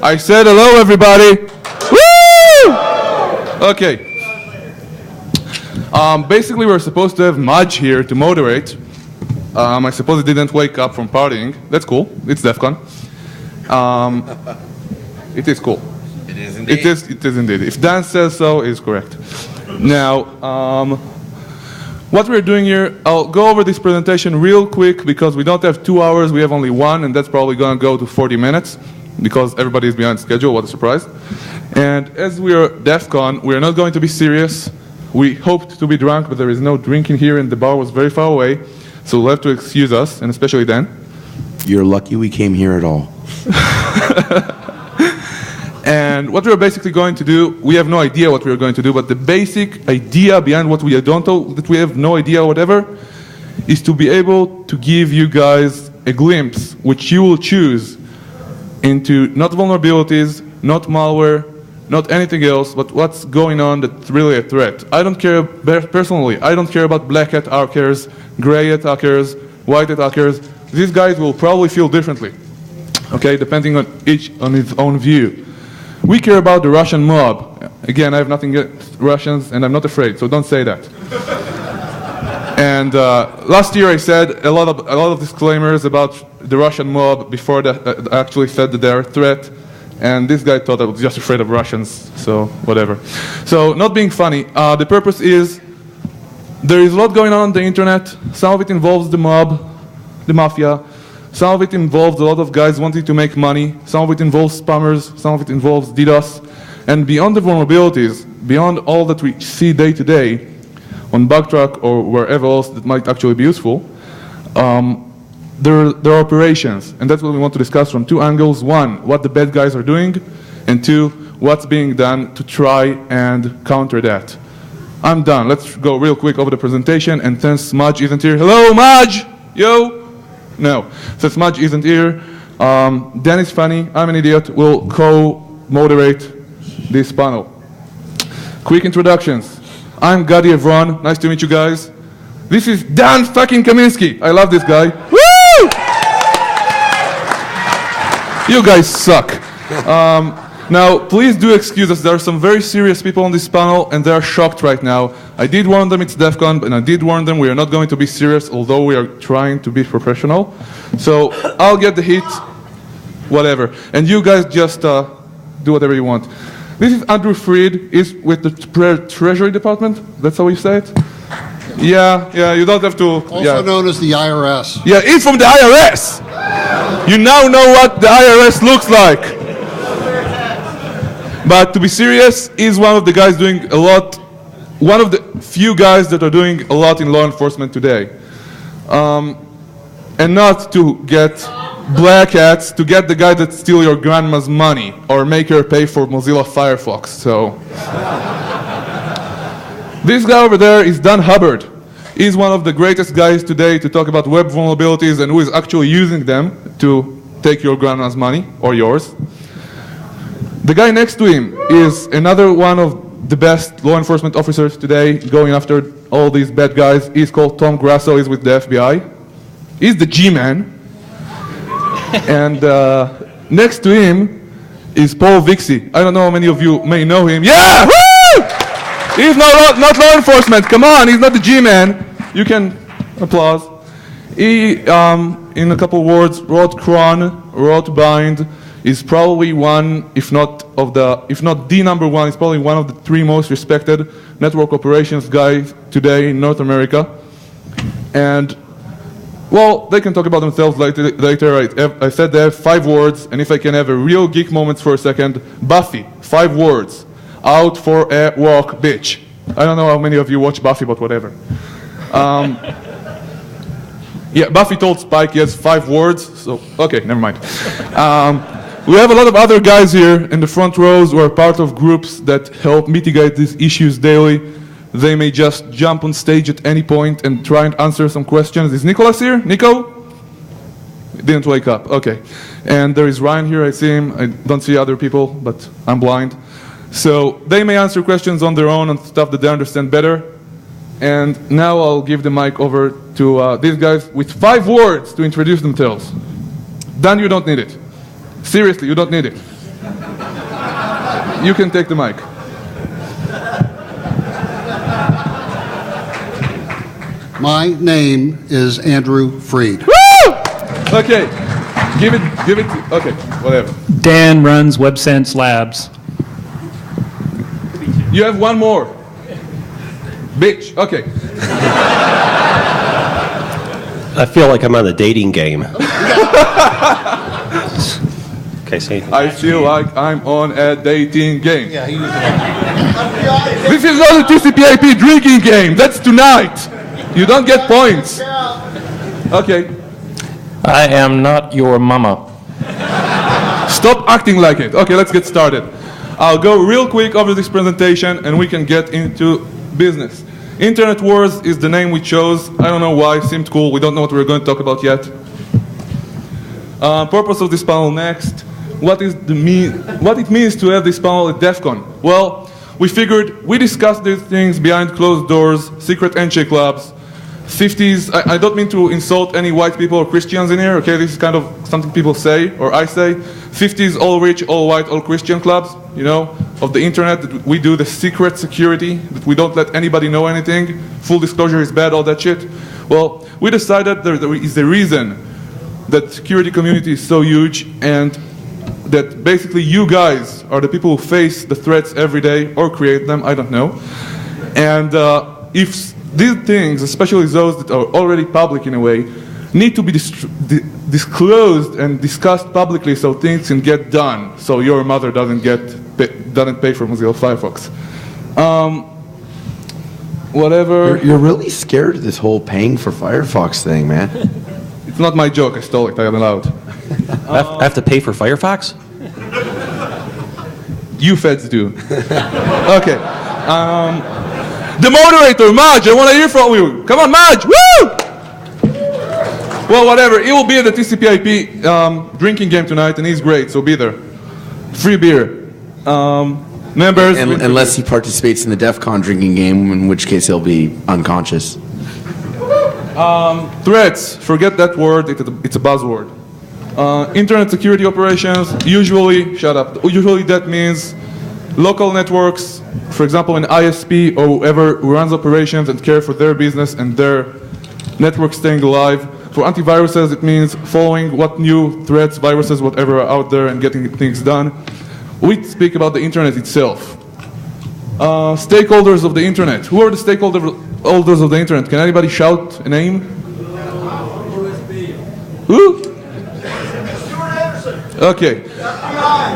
I said hello, everybody. Woo! Okay. Basically, we're supposed to have Maj here to moderate. I suppose he didn't wake up from partying. That's cool. It's Defcon. It is cool. It is indeed. It is indeed. If Dan says so, it's correct. Now, what we're doing here, I'll go over this presentation real quick because we don't have 2 hours, we have only 1, and that's probably going to go to 40 minutes because everybody is behind schedule. What a surprise. And as we are Defcon, we are not going to be serious. We hoped to be drunk, but there is no drinking here, and the bar was very far away, so you'll have to excuse us, and especially Dan. You're lucky we came here at all. And what we're basically going to do, we have no idea what we're going to do, but the basic idea behind what we don't know, that we have no idea whatever, is to be able to give you guys a glimpse, which you will choose, into not vulnerabilities, not malware, not anything else, but what's going on that's really a threat. I don't care, personally, I don't care about black hat hackers, gray hat hackers, white hat hackers. These guys will probably feel differently, okay, depending on each on his own view. We care about the Russian mob. Again, I have nothing against Russians, and I'm not afraid, so don't say that. And last year I said a lot of disclaimers about the Russian mob before that I actually said that they're a threat. And this guy thought I was just afraid of Russians, so whatever. So not being funny, the purpose is there is a lot going on the internet. Some of it involves the mob, the mafia. Some of it involves a lot of guys wanting to make money. Some of it involves spammers. Some of it involves DDoS. And beyond the vulnerabilities, beyond all that we see day to day on Bugtrack or wherever else that might actually be useful, there are operations, and that's what we want to discuss from 2 angles. 1, what the bad guys are doing, and 2, what's being done to try and counter that. I'm done. Let's go real quick over the presentation, and since Maj isn't here, hello Maj! Yo! No, since Maj isn't here, Dan is funny, I'm an idiot, we'll co-moderate this panel. Quick introductions. I'm Gadi Evron, nice to meet you guys. This is Dan fucking Kaminsky, I love this guy. Woo! You guys suck. Now, please do excuse us. There are some very serious people on this panel, and they are shocked right now. I did warn them it's Defcon, and I did warn them we are not going to be serious, although we are trying to be professional. So I'll get the heat, whatever. And you guys just do whatever you want. This is Andrew Freed. He's with the Treasury Department. That's how we say it? Yeah, you don't have to. Also known as the IRS. Yeah, he's from the IRS. You now know what the IRS looks like. But to be serious, he's one of the guys doing a lot, one of the few guys that are doing a lot in law enforcement today. And not to get black hats, to get the guy that steals your grandma's money or make her pay for Mozilla Firefox. So this guy over there is Dan Hubbard. He's one of the greatest guys today to talk about web vulnerabilities and who is actually using them to take your grandma's money or yours. The guy next to him is another one of the best law enforcement officers today going after all these bad guys. He's called Tom Grasso. He's with the FBI. He's the G-man. And next to him is Paul Vixie. I don't know how many of you may know him. Yeah! Woo! He's not law enforcement. Come on, he's not the G-man. You can applause. He, in a couple words, wrote cron, wrote bind, is probably one, if not the number one, is probably one of the 3 most respected network operations guys today in North America. And, well, they can talk about themselves later. I said they have 5 words, and if I can have a real geek moment for a second, Buffy, 5 words. Out for a walk, bitch. I don't know how many of you watch Buffy, but whatever. Yeah, Buffy told Spike he has 5 words, so, okay, never mind. We have a lot of other guys here in the front rows who are part of groups that help mitigate these issues daily. They may just jump on stage at any point and try and answer some questions. Is Nicholas here? Nico? Didn't wake up, okay. And there is Ryan here, I see him. I don't see other people, but I'm blind. So they may answer questions on their own on stuff that they understand better. And now I'll give the mic over to these guys with 5 words to introduce themselves. Dan, you don't need it. Seriously, you don't need it. You can take the mic. My name is Andrew Freed. Woo! Okay. Give it, okay, whatever. Dan runs WebSense Labs. You have one more. Bitch, okay. I feel like I'm on the dating game. Okay, say anything. I feel like I'm on a dating game. This is not a TCP/IP drinking game. That's tonight. You don't get points. Okay. I am not your mama. Stop acting like it. Okay, let's get started. I'll go real quick over this presentation and we can get into business. Internet Wars is the name we chose. I don't know why, seemed cool. We don't know what we're going to talk about yet. Purpose of this panel next. What it means to have this panel at Defcon? Well, we figured we discussed these things behind closed doors, secret handshake clubs, 50s. I don't mean to insult any white people or Christians in here, okay? This is kind of something people say, or I say. 50s, all rich, all white, all Christian clubs, you know, of the internet, that we do the secret security, that we don't let anybody know anything. Full disclosure is bad, all that shit. Well, we decided there is a reason that security community is so huge, and that basically you guys are the people who face the threats every day, or create them, I don't know. And if these things, especially those that are already public in a way, need to be disclosed and discussed publicly so things can get done, so your mother doesn't pay for Mozilla Firefox. Whatever. You're really scared of this whole paying for Firefox thing, man. It's not my joke, I stole it, I am allowed. I have to pay for Firefox? You feds do. Okay. The moderator, Maj, I want to hear from you. Come on, Maj, woo! Well, whatever, he will be at the TCP/IP drinking game tonight, and he's great, so be there. Free beer. Members. Unless he participates in the DEFCON drinking game, in which case he'll be unconscious. Threats, forget that word, it's a buzzword. Internet security operations, usually, shut up, usually that means local networks, for example an ISP or whoever who runs operations and care for their business and their network staying alive. For antiviruses it means following what new threats, viruses, whatever are out there and getting things done. We speak about the internet itself. Stakeholders of the internet. Who are the stakeholders of the internet? Can anybody shout a name? Who? Okay.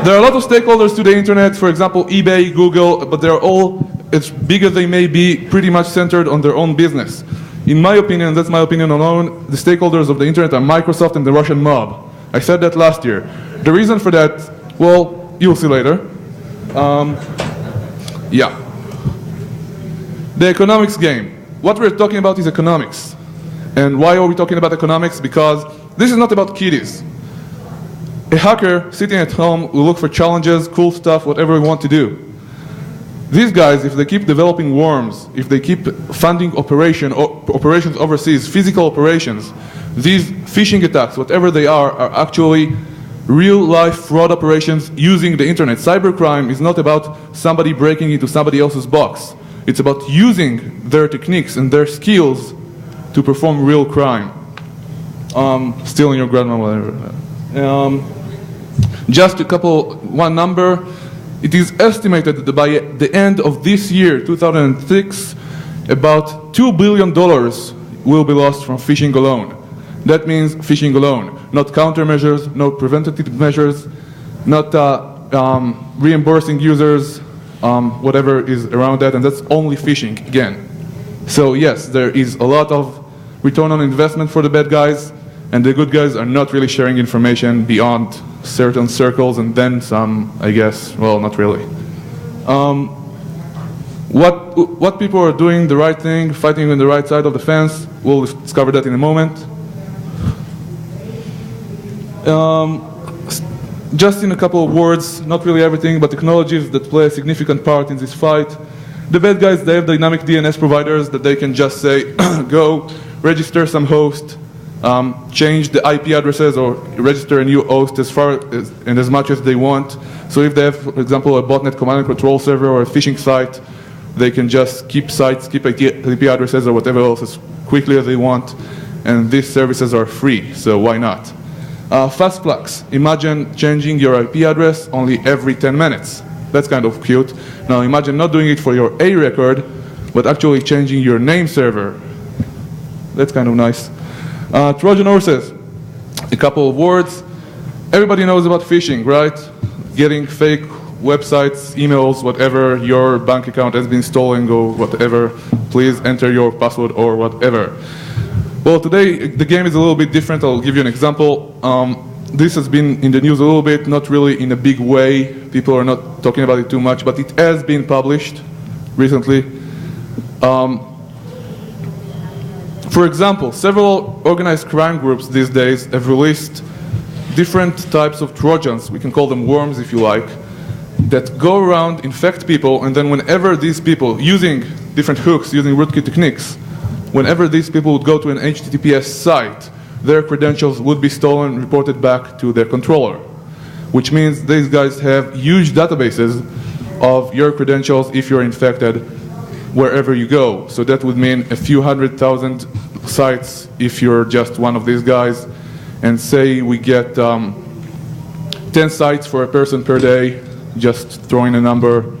There are a lot of stakeholders to the internet, for example, eBay, Google, but they're all, as big as they may be, pretty much centered on their own business. In my opinion, that's my opinion alone, the stakeholders of the internet are Microsoft and the Russian mob. I said that last year. The reason for that, well, you'll see later. Yeah. The economics game. What we're talking about is economics. And why are we talking about economics? Because this is not about kiddies. A hacker sitting at home will look for challenges, cool stuff, whatever we want to do. These guys, if they keep developing worms, if they keep funding operations overseas, physical operations, these phishing attacks, whatever they are actually real-life fraud operations using the internet. Cybercrime is not about somebody breaking into somebody else's box. It's about using their techniques and their skills to perform real crime. Stealing your grandma, whatever. Just one number. It is estimated that by the end of this year, 2006, about $2 billion will be lost from phishing alone. That means phishing alone. Not countermeasures, no preventative measures, not reimbursing users, whatever is around that, and that's only phishing again. So yes, there is a lot of return on investment for the bad guys, and the good guys are not really sharing information beyond certain circles, and then some, I guess, well, not really. What people are doing the right thing, fighting on the right side of the fence, we'll discover that in a moment. Just in a couple of words, not really everything, but technologies that play a significant part in this fight. The bad guys, they have dynamic DNS providers that they can just say, go, register some host, change the IP addresses or register a new host as far as, and as much as they want. So if they have, for example, a botnet command and control server or a phishing site, they can just keep sites, keep IP addresses or whatever else as quickly as they want. And these services are free, so why not? Fast plugs. Imagine changing your IP address only every 10 minutes. That's kind of cute. Now imagine not doing it for your A record, but actually changing your name server. That's kind of nice. Trojan horses. A couple of words. Everybody knows about phishing, right? Getting fake websites, emails, whatever, your bank account has been stolen or whatever. Please enter your password or whatever. Well, today the game is a little bit different. I'll give you an example. This has been in the news a little bit, not really in a big way. People are not talking about it too much, but it has been published recently. For example, several organized crime groups these days have released different types of Trojans, we can call them worms if you like, that go around, infect people, and then whenever these people, using different hooks, using rootkit techniques, whenever these people would go to an HTTPS site, their credentials would be stolen and reported back to their controller, which means these guys have huge databases of your credentials if you're infected wherever you go. So that would mean a few 100,000 sites if you're just one of these guys. And say we get 10 sites for a person per day, just throwing a number.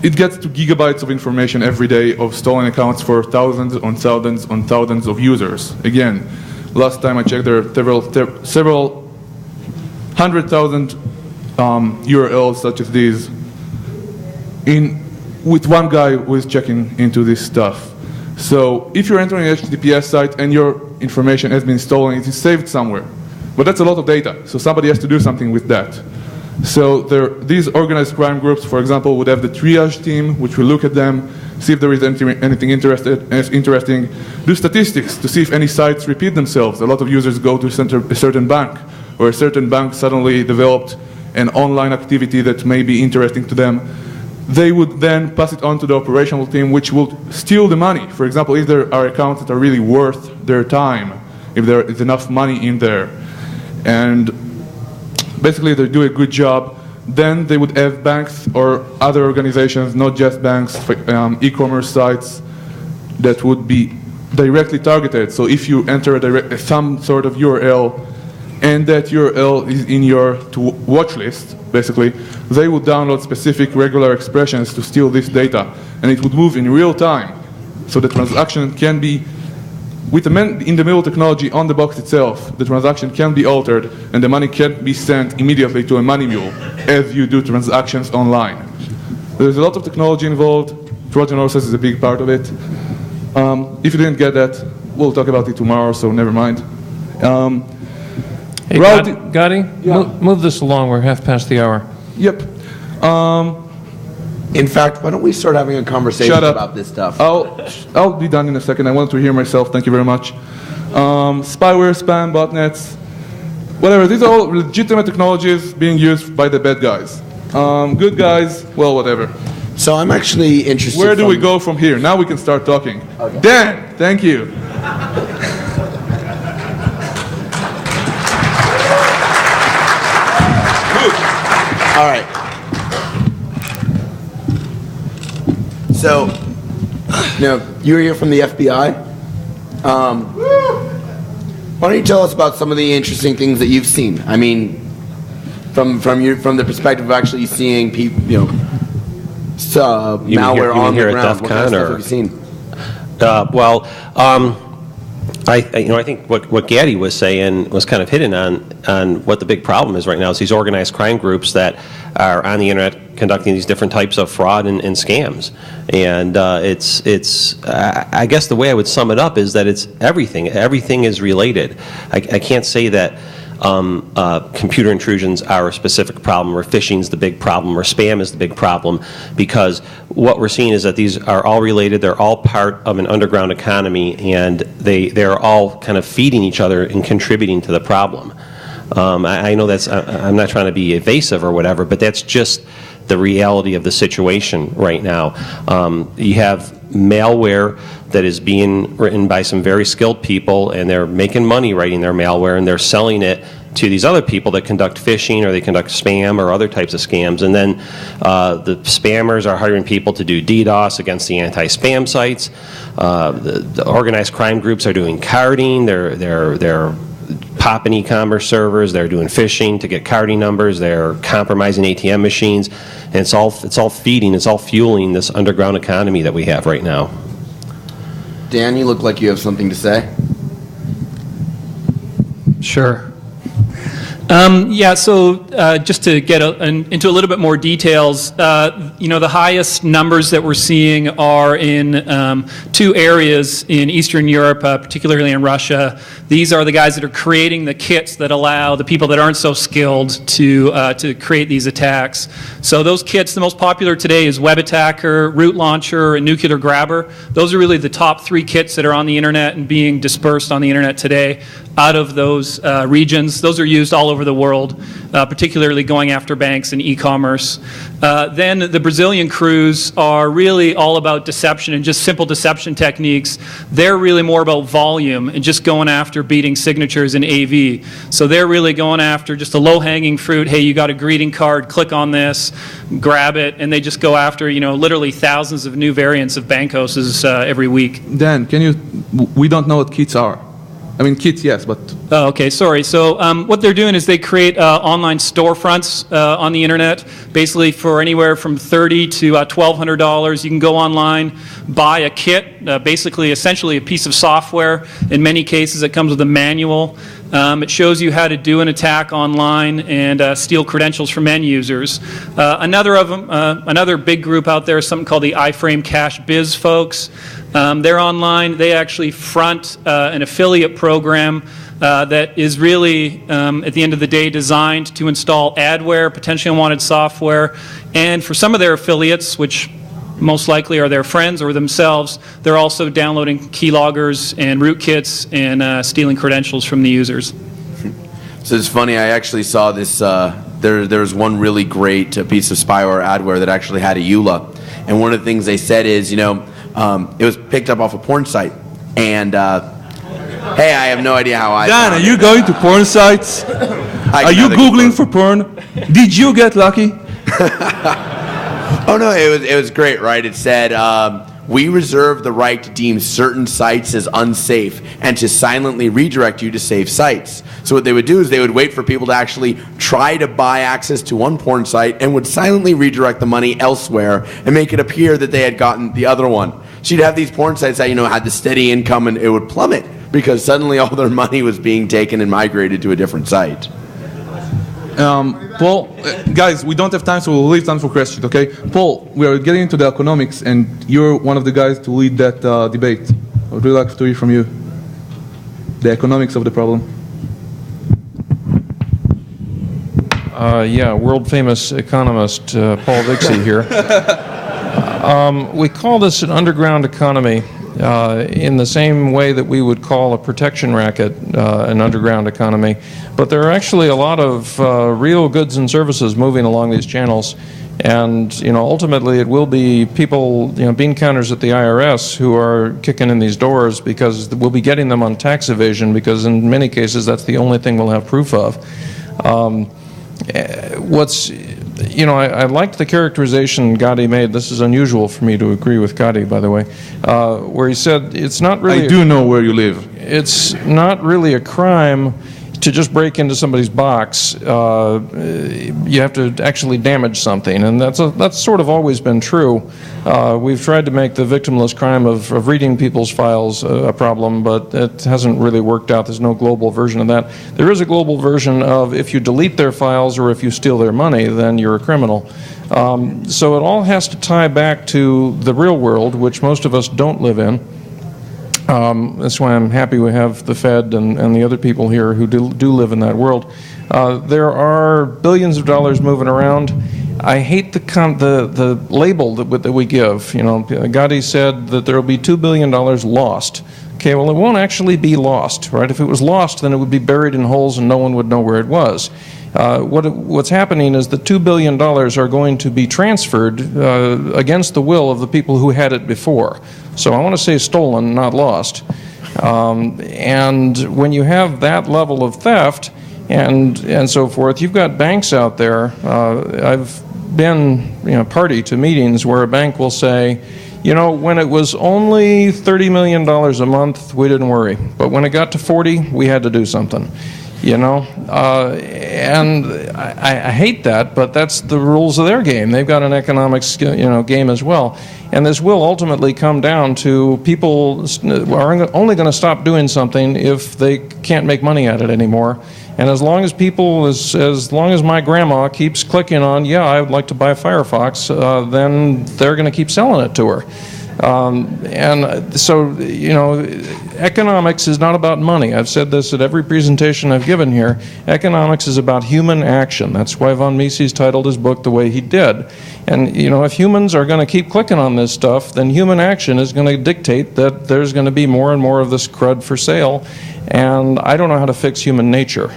It gets to gigabytes of information every day of stolen accounts for thousands on thousands on thousands of users. Again, last time I checked, there are several 100,000 URLs such as these with one guy who is checking into this stuff. So if you're entering an HTTPS site and your information has been stolen, it is saved somewhere. But that's a lot of data, so somebody has to do something with that. So these organized crime groups, for example, would have the triage team, which will look at them, see if there is anything interesting, do statistics to see if any sites repeat themselves. A lot of users go to a certain bank, or a certain bank suddenly developed an online activity that may be interesting to them. They would then pass it on to the operational team, which will steal the money. For example, if there are accounts that are really worth their time, if there is enough money in there, and basically they do a good job, then they would have banks or other organizations, not just banks, e-commerce sites that would be directly targeted. So if you enter some sort of URL and that URL is in your watch list, basically, they would download specific regular expressions to steal this data, and it would move in real time. So the transaction can be, with the in-the-middle technology on the box itself, the transaction can be altered, and the money can be sent immediately to a money mule, as you do transactions online. There's a lot of technology involved. Trojan horses is a big part of it. If you didn't get that, we'll talk about it tomorrow, so never mind. Hey, Gotti, Yeah. move this along. We're half past the hour. Yep. In fact, why don't we start having a conversation Shut up. about this stuff? I'll be done in a second. I wanted to hear myself. Thank you very much. Spyware, spam, botnets, whatever. These are all legitimate technologies being used by the bad guys. Good guys, well, whatever. So I'm actually interested. Where do we go from here? Now we can start talking. Okay. Dan, thank you. All right. So, now, you're here from the FBI. Why don't you tell us about some of the interesting things that you've seen? I mean, from the perspective of actually seeing people, malware on the ground. What kind of stuff have you seen? I think what Gaddy was saying was kind of hitting on what the big problem is right now is these organized crime groups that are on the internet conducting these different types of fraud and scams. And I guess the way I would sum it up is that it's everything. Everything is related. I can't say that computer intrusions are a specific problem, or phishing is the big problem, or spam is the big problem, because what we're seeing is that these are all related. They're all part of an underground economy, and they're all kind of feeding each other and contributing to the problem. I know I'm not trying to be evasive or whatever, but that's just the reality of the situation right now. You have malware that is being written by some very skilled people, and they're making money writing their malware, and they're selling it to these other people that conduct phishing or they conduct spam or other types of scams. And then the spammers are hiring people to do DDoS against the anti-spam sites. The organized crime groups are doing carding. They're popping e-commerce servers. They're doing phishing to get carding numbers. They're compromising ATM machines. And it's all feeding, it's all fueling this underground economy that we have right now. Dan, you look like you have something to say. Sure. Yeah, so just to get into a little bit more details, the highest numbers that we're seeing are in two areas in Eastern Europe, particularly in Russia. These are the guys that are creating the kits that allow the people that aren't so skilled to create these attacks. So those kits, the most popular today is Web Attacker, Root Launcher, and Nuclear Grabber. Those are really the top three kits that are on the internet and being dispersed on the internet today out of those regions. Those are used all over the world, particularly going after banks and e-commerce. Then the Brazilian crews are really all about deception and just simple deception techniques. They're really more about volume and just going after beating signatures in AV. So they're really going after just a low-hanging fruit. Hey, you got a greeting card, click on this, grab it, and they just go after, literally thousands of new variants of Bankoses every week. Dan, we don't know what kits are. I mean, kits, yes, but... Oh, okay, sorry. So what they're doing is they create online storefronts on the internet, basically for anywhere from $30 to $1,200. You can go online, buy a kit, basically essentially a piece of software. In many cases, it comes with a manual. It shows you how to do an attack online and steal credentials from end users. Another big group out there is something called the iFrame Cash Biz folks. They're online. They actually front an affiliate program that is really, at the end of the day, designed to install adware, potentially unwanted software, and for some of their affiliates, which most likely are their friends or themselves, they're also downloading keyloggers and rootkits and stealing credentials from the users. So it's funny, I actually saw this, there's one really great piece of spyware adware that actually had a EULA, and one of the things they said is, it was picked up off a porn site, and hey, I have no idea how I Dan, found are you going to porn sites? Are you Googling for porn? Did you get lucky? Oh no, it was great, right? It said, we reserve the right to deem certain sites as unsafe and to silently redirect you to safe sites. So what they would do is they would wait for people to actually try to buy access to one porn site and would silently redirect the money elsewhere and make it appear that they had gotten the other one. So you'd have these porn sites that, had the steady income, and it would plummet because suddenly all their money was being taken and migrated to a different site. Paul, guys, we don't have time, so we'll leave time for questions, okay? Paul, we are getting into the economics, and you're one of the guys to lead that debate. I would really like to hear from you the economics of the problem. Yeah, world-famous economist Paul Vixie here. We call this an underground economy in the same way that we would call a protection racket an underground economy. But there are actually a lot of real goods and services moving along these channels. And, ultimately it will be people, bean counters at the IRS who are kicking in these doors because we'll be getting them on tax evasion because in many cases that's the only thing we'll have proof of. I liked the characterization Gotti made. This is unusual for me to agree with Gotti, by the way, where he said it's not really... I do know where you live. It's not really a crime to just break into somebody's box. You have to actually damage something, and that's sort of always been true. We've tried to make the victimless crime of reading people's files a problem, but it hasn't really worked out. There's no global version of that. There is a global version of if you delete their files or if you steal their money, then you're a criminal. So it all has to tie back to the real world, which most of us don't live in. That's why I'm happy we have the Fed and the other people here who do live in that world. There are billions of dollars moving around. I hate the label that we give. Gotti said that there will be $2 billion lost. Okay, well, it won't actually be lost, right? If it was lost, then it would be buried in holes and no one would know where it was. What's happening is that $2 billion are going to be transferred against the will of the people who had it before. So I want to say stolen, not lost. And when you have that level of theft and so forth, you've got banks out there. I've been party to meetings where a bank will say, when it was only $30 million a month, we didn't worry. But when it got to 40, we had to do something. And I hate that, but that's the rules of their game. They've got an economics, game as well. And this will ultimately come down to people are only going to stop doing something if they can't make money at it anymore. And as long as people, as long as my grandma keeps clicking on, yeah, I would like to buy a Firefox, then they're going to keep selling it to her. And so, economics is not about money. I've said this at every presentation I've given here. Economics is about human action. That's why von Mises titled his book the way he did. And, if humans are going to keep clicking on this stuff, then human action is going to dictate that there's going to be more and more of this crud for sale. And I don't know how to fix human nature.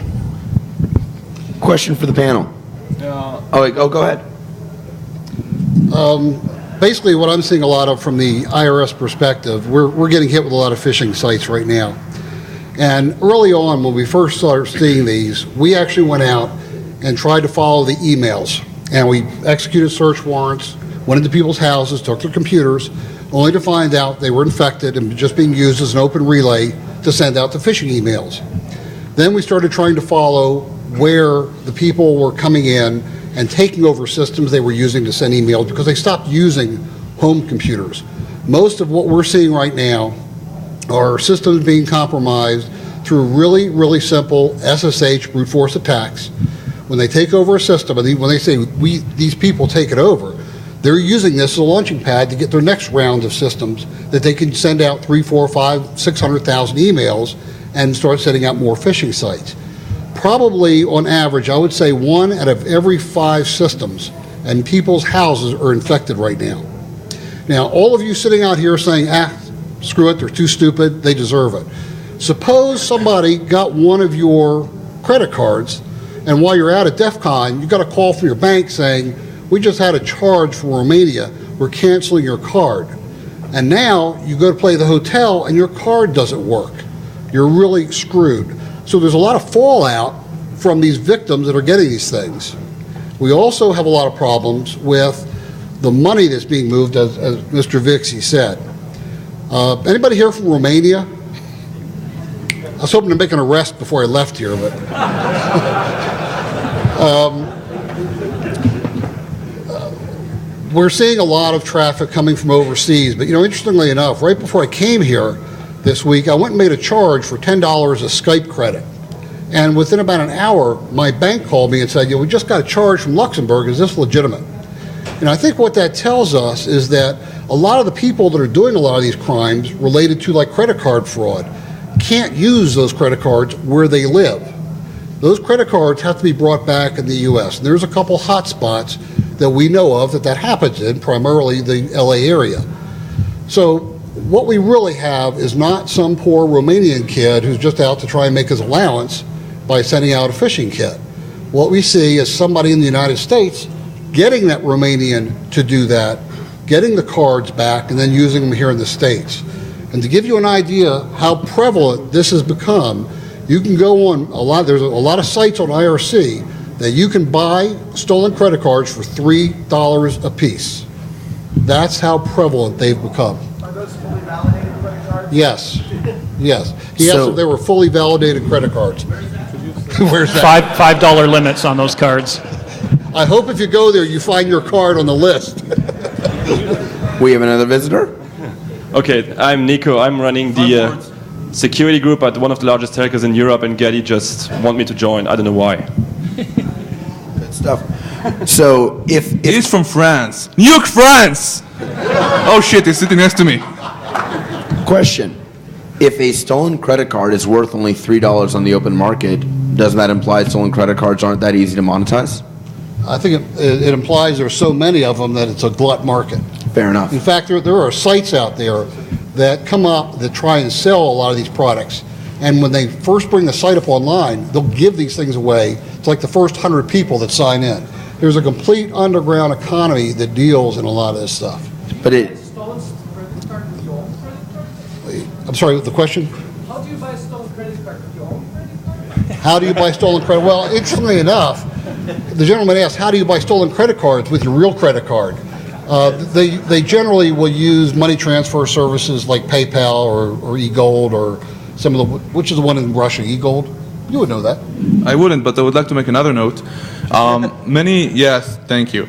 Question for the panel. Go ahead. Basically, what I'm seeing a lot of from the IRS perspective, we're getting hit with a lot of phishing sites right now. And early on, when we first started seeing these, we actually went out and tried to follow the emails. And we executed search warrants, went into people's houses, took their computers, only to find out they were infected and just being used as an open relay to send out the phishing emails. Then we started trying to follow where the people were coming in and taking over systems they were using to send emails because they stopped using home computers. Most of what we're seeing right now are systems being compromised through really, really simple SSH brute force attacks. When they take over a system, and when they say these people take it over, they're using this as a launching pad to get their next round of systems that they can send out 3, 4, 5, 600,000 emails and start sending out more phishing sites. Probably on average, I would say 1 out of every 5 systems and people's houses are infected right now. Now, all of you sitting out here saying, screw it, they're too stupid, they deserve it. Suppose somebody got one of your credit cards, and while you're out at Defcon, you got a call from your bank saying, we just had a charge from Romania, we're canceling your card. And now you go to play the hotel and your card doesn't work. You're really screwed. So there's a lot of fallout from these victims that are getting these things. We also have a lot of problems with the money that's being moved, as Mr. Vixie said. Anybody here from Romania? I was hoping to make an arrest before I left here, but we're seeing a lot of traffic coming from overseas. But interestingly enough, right before I came here this week, I went and made a charge for $10 of Skype credit. And within about an hour, my bank called me and said, we just got a charge from Luxembourg. Is this legitimate? And I think what that tells us is that a lot of the people that are doing a lot of these crimes related to like credit card fraud can't use those credit cards where they live. Those credit cards have to be brought back in the U.S. And there's a couple hot spots that we know of that happens in, primarily the L.A. area. So what we really have is not some poor Romanian kid who's just out to try and make his allowance by sending out a phishing kit. What we see is somebody in the United States getting that Romanian to do that, getting the cards back, and then using them here in the States. And to give you an idea how prevalent this has become, you can go on there's a lot of sites on IRC that you can buy stolen credit cards for $3 a piece. That's how prevalent they've become. Are those fully validated credit cards? Yes. They were fully validated credit cards. Where's that? $5 limits on those cards. I hope if you go there, you find your card on the list. We have another visitor. Okay, I'm Nico. I'm running the security group at one of the largest telcos in Europe, and Getty just want me to join. I don't know why. Good stuff. So He's from France. Nuke France! Oh shit, he's sitting next to me. Question. If a stolen credit card is worth only $3 on the open market, doesn't that imply stolen credit cards aren't that easy to monetize? I think it implies there's so many of them that it's a glut market. Fair enough. In fact, there are sites out there that come up that try and sell a lot of these products, And when they first bring the site up online, they'll give these things away to like the first 100 people that sign in. There's a complete underground economy that deals in a lot of this stuff. But it, Stolen credit card with your own credit card? I'm sorry, the question? How do you buy a stolen credit card with your own credit card? How do you buy stolen credit? Well, interestingly enough, the gentleman asked, how do you buy stolen credit cards with your real credit card? They generally will use money transfer services like PayPal or eGold or some of the, which is the one in Russia, eGold? You would know that. I wouldn't, but I would like to make another note. Yes, thank you.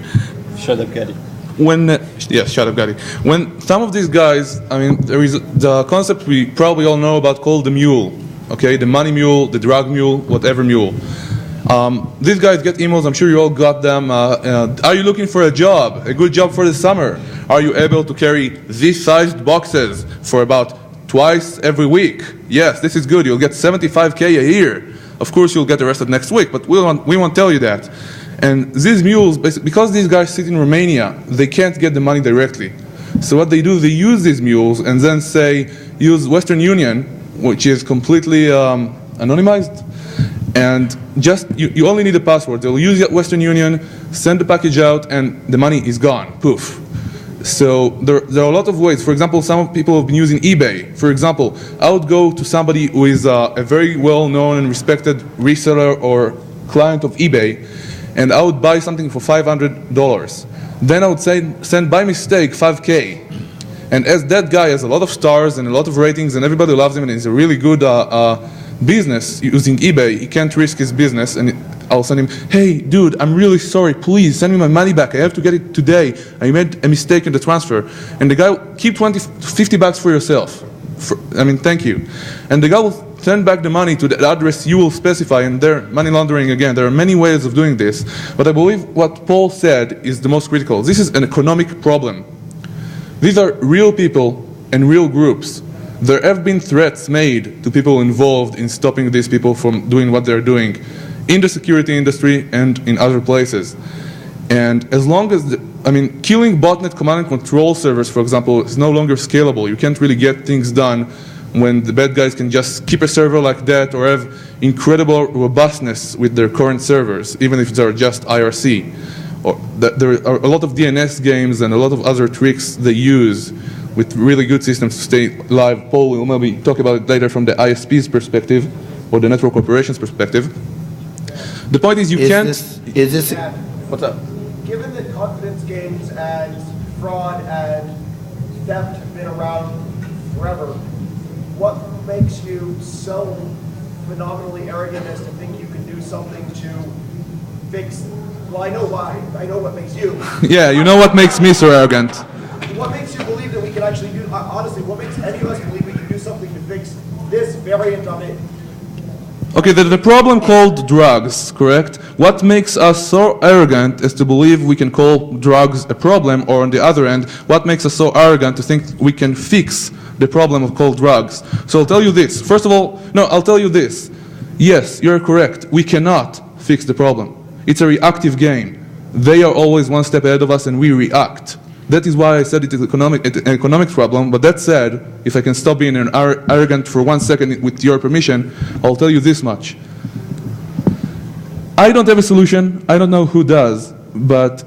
Shut up, Gary. Yes, shut up, Gary. When some of these guys, I mean, there is the concept we probably all know about called the mule, okay? The money mule, the drug mule, whatever mule. These guys get emails, I'm sure you all got them. Are you looking for a job, a good job for the summer? Are you able to carry these sized boxes for about twice every week? Yes, this is good. You'll get $75K a year. Of course, you'll get arrested next week, but we won't tell you that. And these mules, because these guys sit in Romania, they can't get the money directly. So what they do, they use these mules and then say, use Western Union, which is completely anonymized. And just, you only need a password. They'll use Western Union, send the package out, and the money is gone. Poof. So there are a lot of ways. For example, some people have been using eBay. For example, I would go to somebody who is a very well-known and respected reseller or client of eBay, and I would buy something for $500. Then I would send by mistake $5K. And as that guy has a lot of stars and a lot of ratings and everybody loves him and he's a really good business using eBay, he can't risk his business, and I'll send him, hey dude, I'm really sorry, please send me my money back, I have to get it today, I made a mistake in the transfer. And the guy will keep $50 for yourself. Thank you. And the guy will send back the money to the address you will specify, and they're money laundering again. There are many ways of doing this, but I believe what Paul said is the most critical. This is an economic problem. These are real people and real groups. There have been threats made to people involved in stopping these people from doing what they're doing in the security industry and in other places. And as long as, killing botnet command and control servers, for example, is no longer scalable. You can't really get things done when the bad guys can just keep a server like that or have incredible robustness with their current servers, even if they're just IRC. Or there are a lot of DNS games and a lot of other tricks they use with really good systems to stay live. Paul will maybe talk about it later from the ISP's perspective or the network operations perspective. The point is what's up? Given that confidence games and fraud and theft have been around forever, what makes you so phenomenally arrogant as to think you can do something to fix? Well, I know why. I know what makes you. Yeah, you know what makes me so arrogant. What makes you believe that we can actually do, honestly, what makes any of us believe we can do something to fix this variant of it? Okay, there's a problem called drugs, correct? What makes us so arrogant is to believe we can call drugs a problem, or on the other end, what makes us so arrogant to think we can fix the problem of cold drugs? So I'll tell you this. First of all, I'll tell you this. Yes, you're correct. We cannot fix the problem. It's a reactive game. They are always one step ahead of us and we react. That is why I said it is an economic problem. But that said, if I can stop being arrogant for 1 second with your permission, I'll tell you this much. I don't have a solution. I don't know who does. But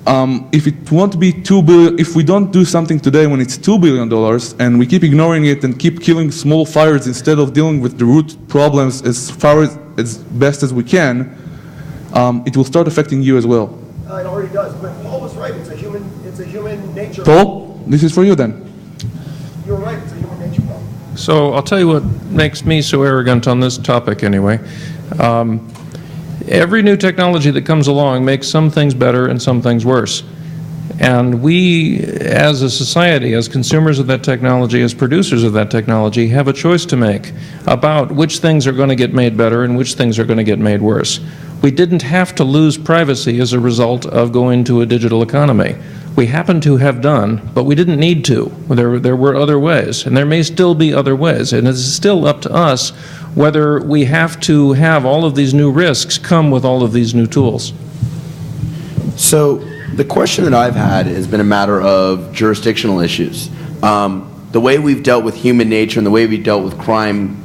if it won't be $2 billion, if we don't do something today when it's $2 billion and we keep ignoring it and keep killing small fires instead of dealing with the root problems as best as we can, it will start affecting you as well. It already does, but Paul was right. It's a human nature. Paul, this is for you then. You're right. It's a human nature problem. So I'll tell you what makes me so arrogant on this topic anyway. Every new technology that comes along makes some things better and some things worse. And we, as a society, as consumers of that technology, as producers of that technology, have a choice to make about which things are going to get made better and which things are going to get made worse. We didn't have to lose privacy as a result of going to a digital economy. We happen to have done, but we didn't need to. There were other ways, and there may still be other ways, and it's still up to us whether we have to have all of these new risks come with all of these new tools. So the question that I've had has been a matter of jurisdictional issues. The way we've dealt with human nature and the way we've dealt with crime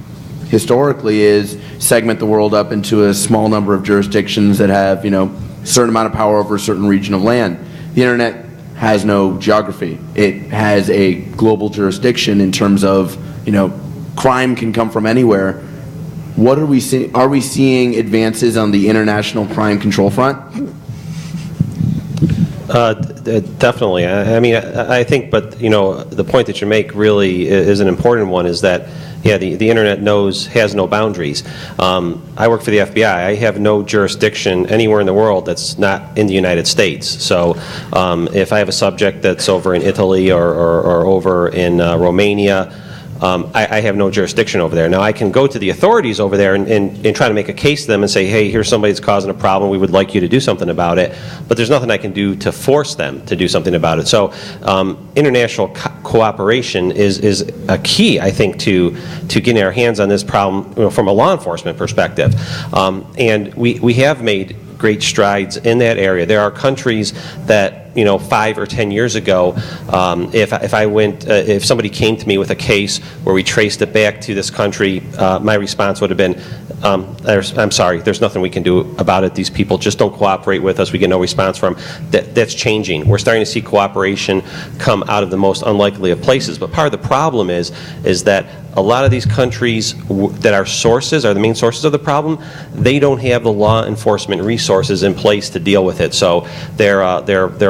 historically is segment the world up into a small number of jurisdictions that have, a certain amount of power over a certain region of land. The internet has no geography. It has a global jurisdiction in terms of, crime can come from anywhere. What are we seeing? Are we seeing advances on the international crime control front? Definitely. I think, but the point that you make really is an important one. Is that the internet has no boundaries. I work for the FBI. I have no jurisdiction anywhere in the world that's not in the United States. So if I have a subject that's over in Italy or over in Romania, I have no jurisdiction over there. Now, I can go to the authorities over there and try to make a case to them and say, hey, here's somebody that's causing a problem. We would like you to do something about it. But there's nothing I can do to force them to do something about it. So international cooperation is a key, I think, to getting our hands on this problem from a law enforcement perspective. And we have made great strides in that area. There are countries that 5 or 10 years ago, if somebody came to me with a case where we traced it back to this country, my response would have been, I'm sorry, there's nothing we can do about it. These people just don't cooperate with us. We get no response from them. That's changing. We're starting to see cooperation come out of the most unlikely of places. But part of the problem is that a lot of these countries that are the main sources of the problem, they don't have the law enforcement resources in place to deal with it. So their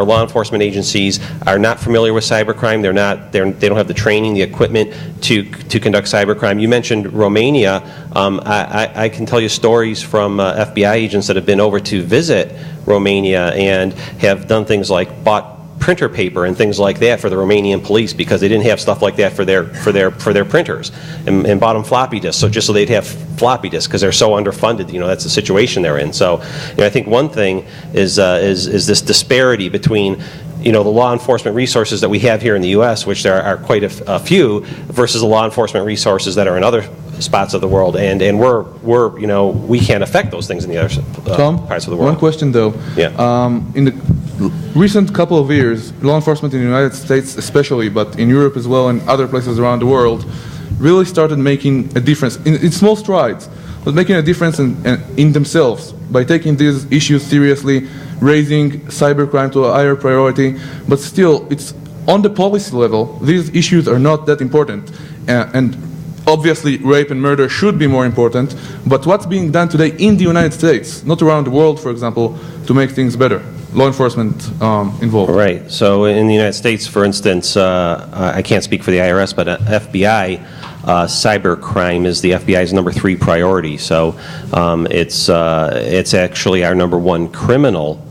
law enforcement agencies are not familiar with cybercrime. They don't have the training, the equipment to conduct cybercrime. You mentioned Romania. I can tell you stories from FBI agents that have been over to visit Romania and have done things like bought printer paper and things like that for the Romanian police because they didn't have stuff like that for their printers, and bought them floppy disks, so they'd have floppy disks because they're so underfunded. That's the situation they're in. So I think one thing is this disparity between the law enforcement resources that we have here in the U.S., which there are quite a few, versus the law enforcement resources that are in other spots of the world, and we can't affect those things in the other parts of the world. One question though. Yeah. In the recent couple of years, law enforcement in the United States especially, but in Europe as well and other places around the world, really started making a difference in small strides, but making a difference in themselves by taking these issues seriously, raising cybercrime to a higher priority. But still, it's on the policy level, these issues are not that important. And obviously, rape and murder should be more important, but what's being done today in the United States, not around the world, for example, to make things better? Law enforcement involved. Right. So in the United States, for instance, I can't speak for the IRS, but FBI, cybercrime is the FBI's number 3 priority. So it's actually our number 1 criminal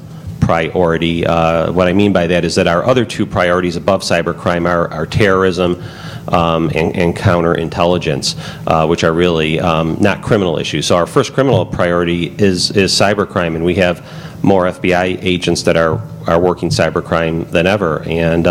priority. What I mean by that is that our other 2 priorities above cybercrime are terrorism and counterintelligence, which are really not criminal issues. So our first criminal priority is cybercrime, and we have more FBI agents that are working cybercrime than ever. And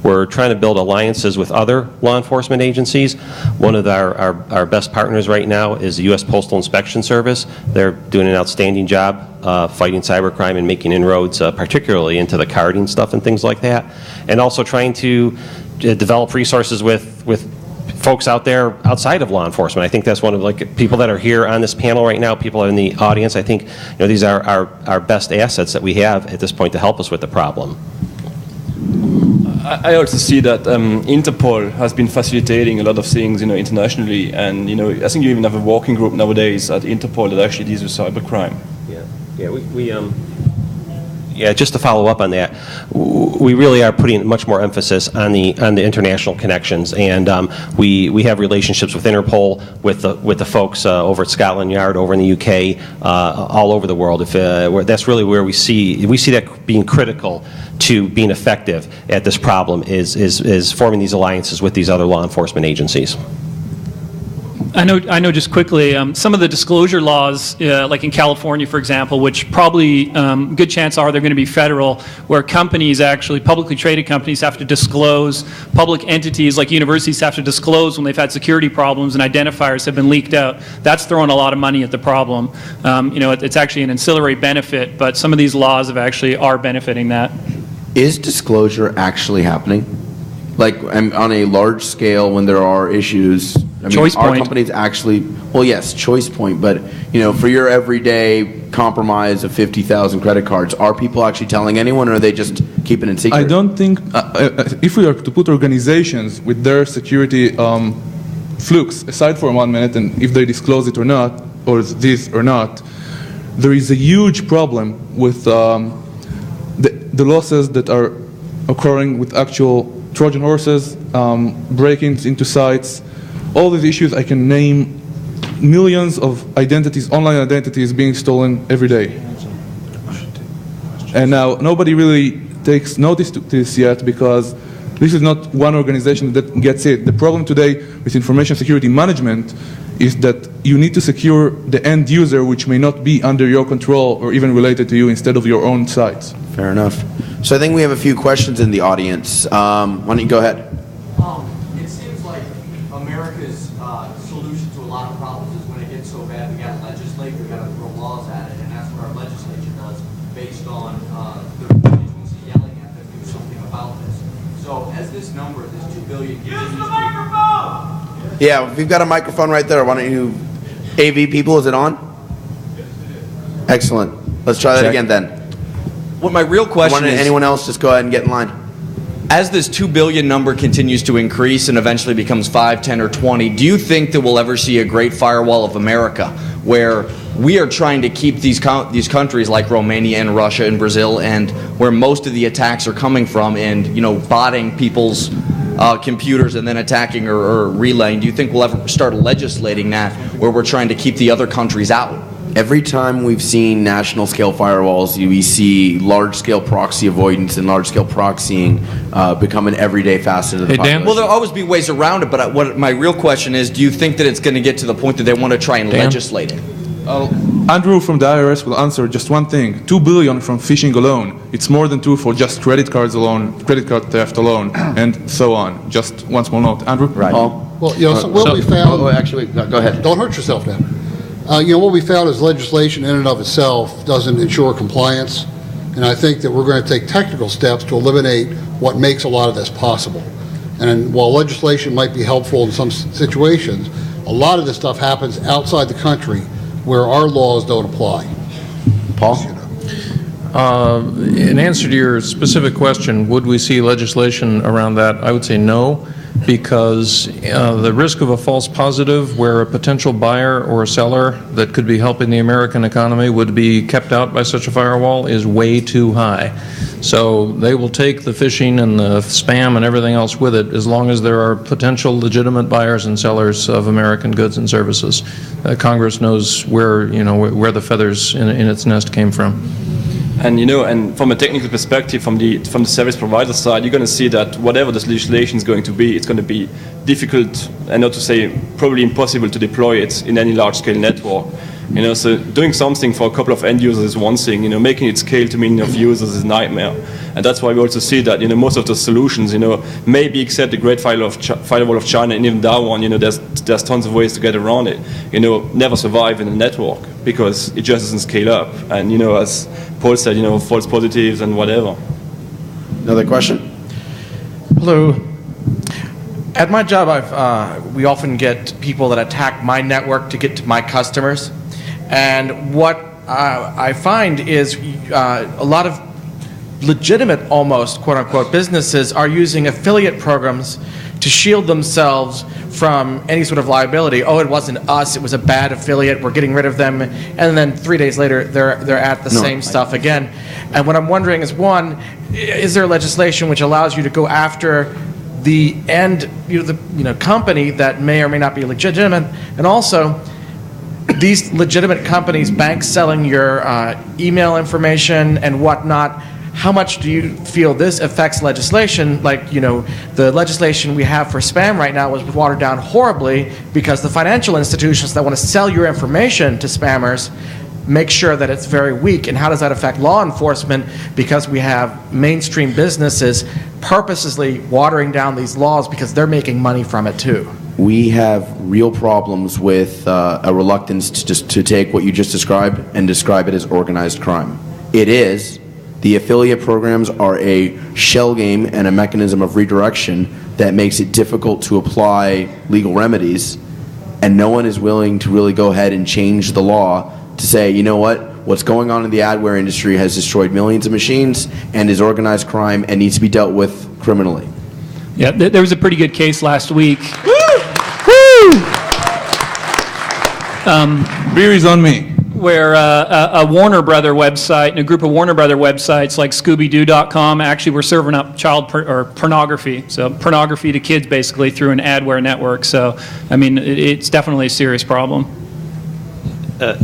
we're trying to build alliances with other law enforcement agencies. One of our best partners right now is the U.S. Postal Inspection Service. They're doing an outstanding job fighting cybercrime and making inroads, particularly into the carding stuff and things like that. And also trying to develop resources with folks out there outside of law enforcement. I think that's one of people that are here on this panel right now, people in the audience. I think these are our best assets that we have at this point to help us with the problem. I also see that Interpol has been facilitating a lot of things, internationally, and I think you even have a working group nowadays at Interpol that actually deals with cybercrime. Yeah, just to follow up on that, we really are putting much more emphasis on the international connections, and we have relationships with Interpol, with the folks over at Scotland Yard, over in the UK, all over the world. That's really where we see that being critical to being effective at this problem is forming these alliances with these other law enforcement agencies. I know just quickly, some of the disclosure laws, like in California, for example, which probably good chance are they're going to be federal, where companies actually, publicly traded companies have to disclose, public entities like universities have to disclose when they've had security problems and identifiers have been leaked out. That's throwing a lot of money at the problem. It's actually an ancillary benefit, but some of these laws are benefiting that. Is disclosure actually happening? Like on a large scale when there are issues, I mean, Choice our point. company's actually, well, yes, choice point, but, for your everyday compromise of 50,000 credit cards, are people actually telling anyone, or are they just keeping it secret? I don't think, if we are to put organizations with their security flukes aside for 1 minute, and if they disclose it or not, or this or not, there is a huge problem with the losses that are occurring with actual Trojan horses, break-ins into sites, all these issues. I can name millions of identities, online identities being stolen every day. And now nobody really takes notice to this yet, because this is not one organization that gets it. The problem today with information security management is that you need to secure the end user, which may not be under your control or even related to you, instead of your own sites. Fair enough. So I think we have a few questions in the audience. Why don't you go ahead? It seems like America's solution to a lot of problems is when it gets so bad, we got to legislate, we got to throw laws at it, and that's what our legislature does, based on the constituency yelling at them to do something about this. So as this number, this 2 billion, use the microphone. Yeah, we've got a microphone right there. Why don't you, AV people, is it on? Excellent. Let's try that again then. What my real question is, Anyone else, just go ahead and get in line. as this 2 billion number continues to increase and eventually becomes 5, 10, or 20, do you think that we'll ever see a great firewall of America, where we are trying to keep these countries like Romania and Russia and Brazil, and where most of the attacks are coming from, and botting people's computers and then attacking or relaying? Do you think we'll ever start legislating that, where we're trying to keep the other countries out? Every time we've seen national-scale firewalls, we see large-scale proxy avoidance and large-scale proxying become an everyday facet of the population. Well, there'll always be ways around it, but what my real question is, do you think that it's going to get to the point that they want to try and legislate it? Andrew from the IRS will answer just one thing. 2 billion from phishing alone. It's more than 2 for just credit cards alone, credit card theft alone, and so on. Just one small note. Andrew? Right. Well, so what we found... actually, go ahead. Don't hurt yourself now. What we found is legislation in and of itself doesn't ensure compliance, and I think that we're going to take technical steps to eliminate what makes a lot of this possible. And while legislation might be helpful in some situations, a lot of this stuff happens outside the country where our laws don't apply. Paul? In answer to your specific question, would we see legislation around that? I would say no, because the risk of a false positive where a potential buyer or seller that could be helping the American economy would be kept out by such a firewall is way too high. So they will take the phishing and the spam and everything else with it, as long as there are potential legitimate buyers and sellers of American goods and services. Congress knows where the feathers in its nest came from. And and from a technical perspective, from the service provider side, you're going to see that whatever this legislation is going to be, it's going to be difficult, and not to say probably impossible, to deploy it in any large-scale network. So doing something for a couple of end users is one thing. Making it scale to millions of users is a nightmare. And that's why we also see that most of the solutions, maybe except the Great Firewall of China, and even that one, there's tons of ways to get around it. Never survive in a network because it just doesn't scale up. And as Paul said, false positives and whatever. Another question? Hello. At my job, we often get people that attack my network to get to my customers. And what I find is a lot of legitimate, almost, quote-unquote, businesses are using affiliate programs to shield themselves from any sort of liability. Oh, it wasn't us, it was a bad affiliate, we're getting rid of them, and then 3 days later they're at the same stuff again. And what I'm wondering is, one, is there legislation which allows you to go after the end company that may or may not be legitimate, and also these legitimate companies, banks selling your email information and whatnot? How much do you feel this affects legislation? Like, the legislation we have for spam right now was watered down horribly because the financial institutions that want to sell your information to spammers make sure that it's very weak. And how does that affect law enforcement? Because we have mainstream businesses purposely watering down these laws because they're making money from it too. We have real problems with a reluctance to take what you just described and describe it as organized crime. It is. The affiliate programs are a shell game and a mechanism of redirection that makes it difficult to apply legal remedies. and no one is willing to really go ahead and change the law to say, you know what, what's going on in the adware industry has destroyed millions of machines and is organized crime and needs to be dealt with criminally. Yeah, there was a pretty good case last week. Beer is on me. Where a Warner Brother website and a group of Warner Brother websites like Scooby-Doo.com actually were serving up child pornography, so pornography to kids basically through an adware network. So, I mean, it's definitely a serious problem.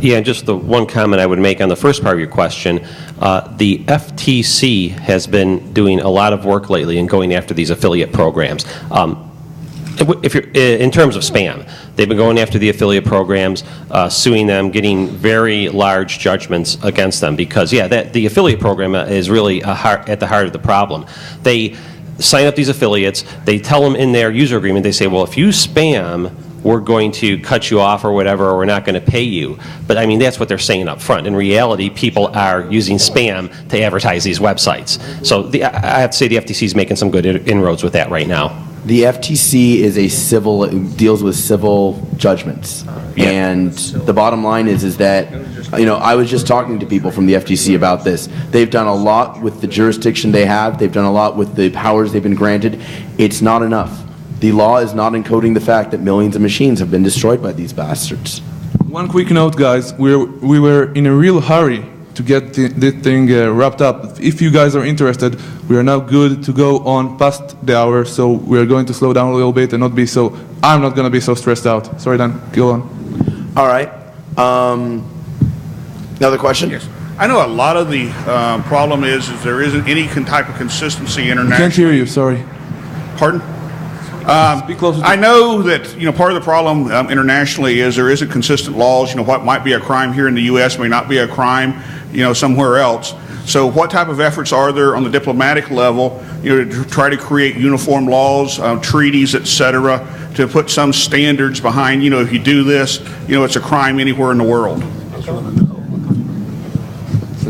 Yeah, just the one comment I would make on the first part of your question. The FTC has been doing a lot of work lately in going after these affiliate programs. If you're, in terms of spam, they've been going after the affiliate programs, suing them, getting very large judgments against them because, yeah, the affiliate program is really at the heart of the problem. They sign up these affiliates, they tell them in their user agreement, they say, well, if you spam, we're going to cut you off or whatever, or we're not going to pay you. But I mean, that's what they're saying up front. In reality, people are using spam to advertise these websites. So I have to say the FTC is making some good inroads with that right now. The FTC is deals with civil judgments. Yeah. And the bottom line is that, you know, I was just talking to people from the FTC about this. They've done a lot with the jurisdiction they have. They've done a lot with the powers they've been granted. It's not enough. The law is not encoding the fact that millions of machines have been destroyed by these bastards. One quick note, guys. We were in a real hurry to get this thing wrapped up. If you guys are interested, we are now good to go on past the hour, so we are going to slow down a little bit and not be so, I'm not going to be so stressed out. Sorry, Dan, go on. All right. Another question? Yes. I know a lot of the problem is there isn't any type of consistency internationally. Can't hear you, sorry. Pardon? Speak closer to I know that, you know, part of the problem internationally is there isn't consistent laws. You know, what might be a crime here in the U.S. may not be a crime, you know, somewhere else. So what type of efforts are there on the diplomatic level, you know, to try to create uniform laws, treaties, et cetera, to put some standards behind, you know, if you do this, you know, it's a crime anywhere in the world?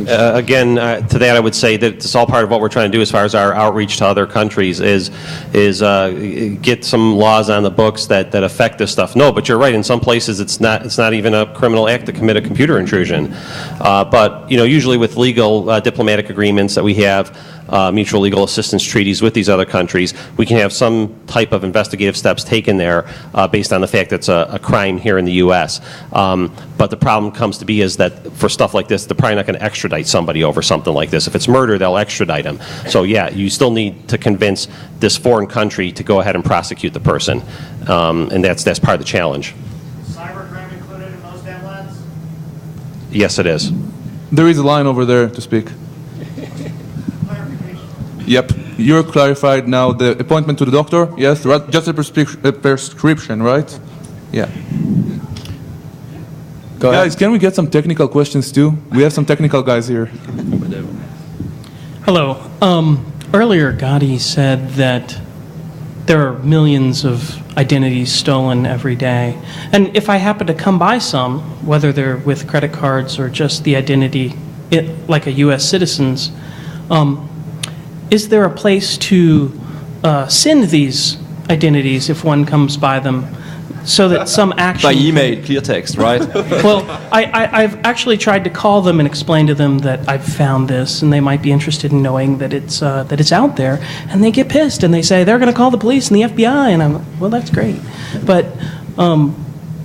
Again, to that I would say that it's all part of what we're trying to do as far as our outreach to other countries is get some laws on the books that affect this stuff. No, but you're right. In some places, it's not even a criminal act to commit a computer intrusion. But you know, usually with legal diplomatic agreements that we have, mutual legal assistance treaties with these other countries, we can have some type of investigative steps taken there based on the fact that it's a crime here in the U.S. But the problem comes to be is that for stuff like this, they're probably not going to extradite somebody over something like this. If it's murder, they'll extradite them. So yeah, you still need to convince this foreign country to go ahead and prosecute the person, and that's part of the challenge. Cybercrime included in those deadlines? Yes, it is. There is a line over there to speak. Yep, you're clarified now. The appointment to the doctor, yes, just a prescription, right? Yeah. Go ahead. Guys, can we get some technical questions too? We have some technical guys here. Hello. Earlier, Gotti said that there are millions of identities stolen every day. And if I happen to come by some, whether they're with credit cards or just the identity, like a U.S. citizen's, is there a place to send these identities if one comes by them so that some action... By email, clear text, right? Well, I've actually tried to call them and explain to them that I've found this, and they might be interested in knowing that it's out there, and they get pissed, and they say they're going to call the police and the FBI, and I'm like, well, that's great. But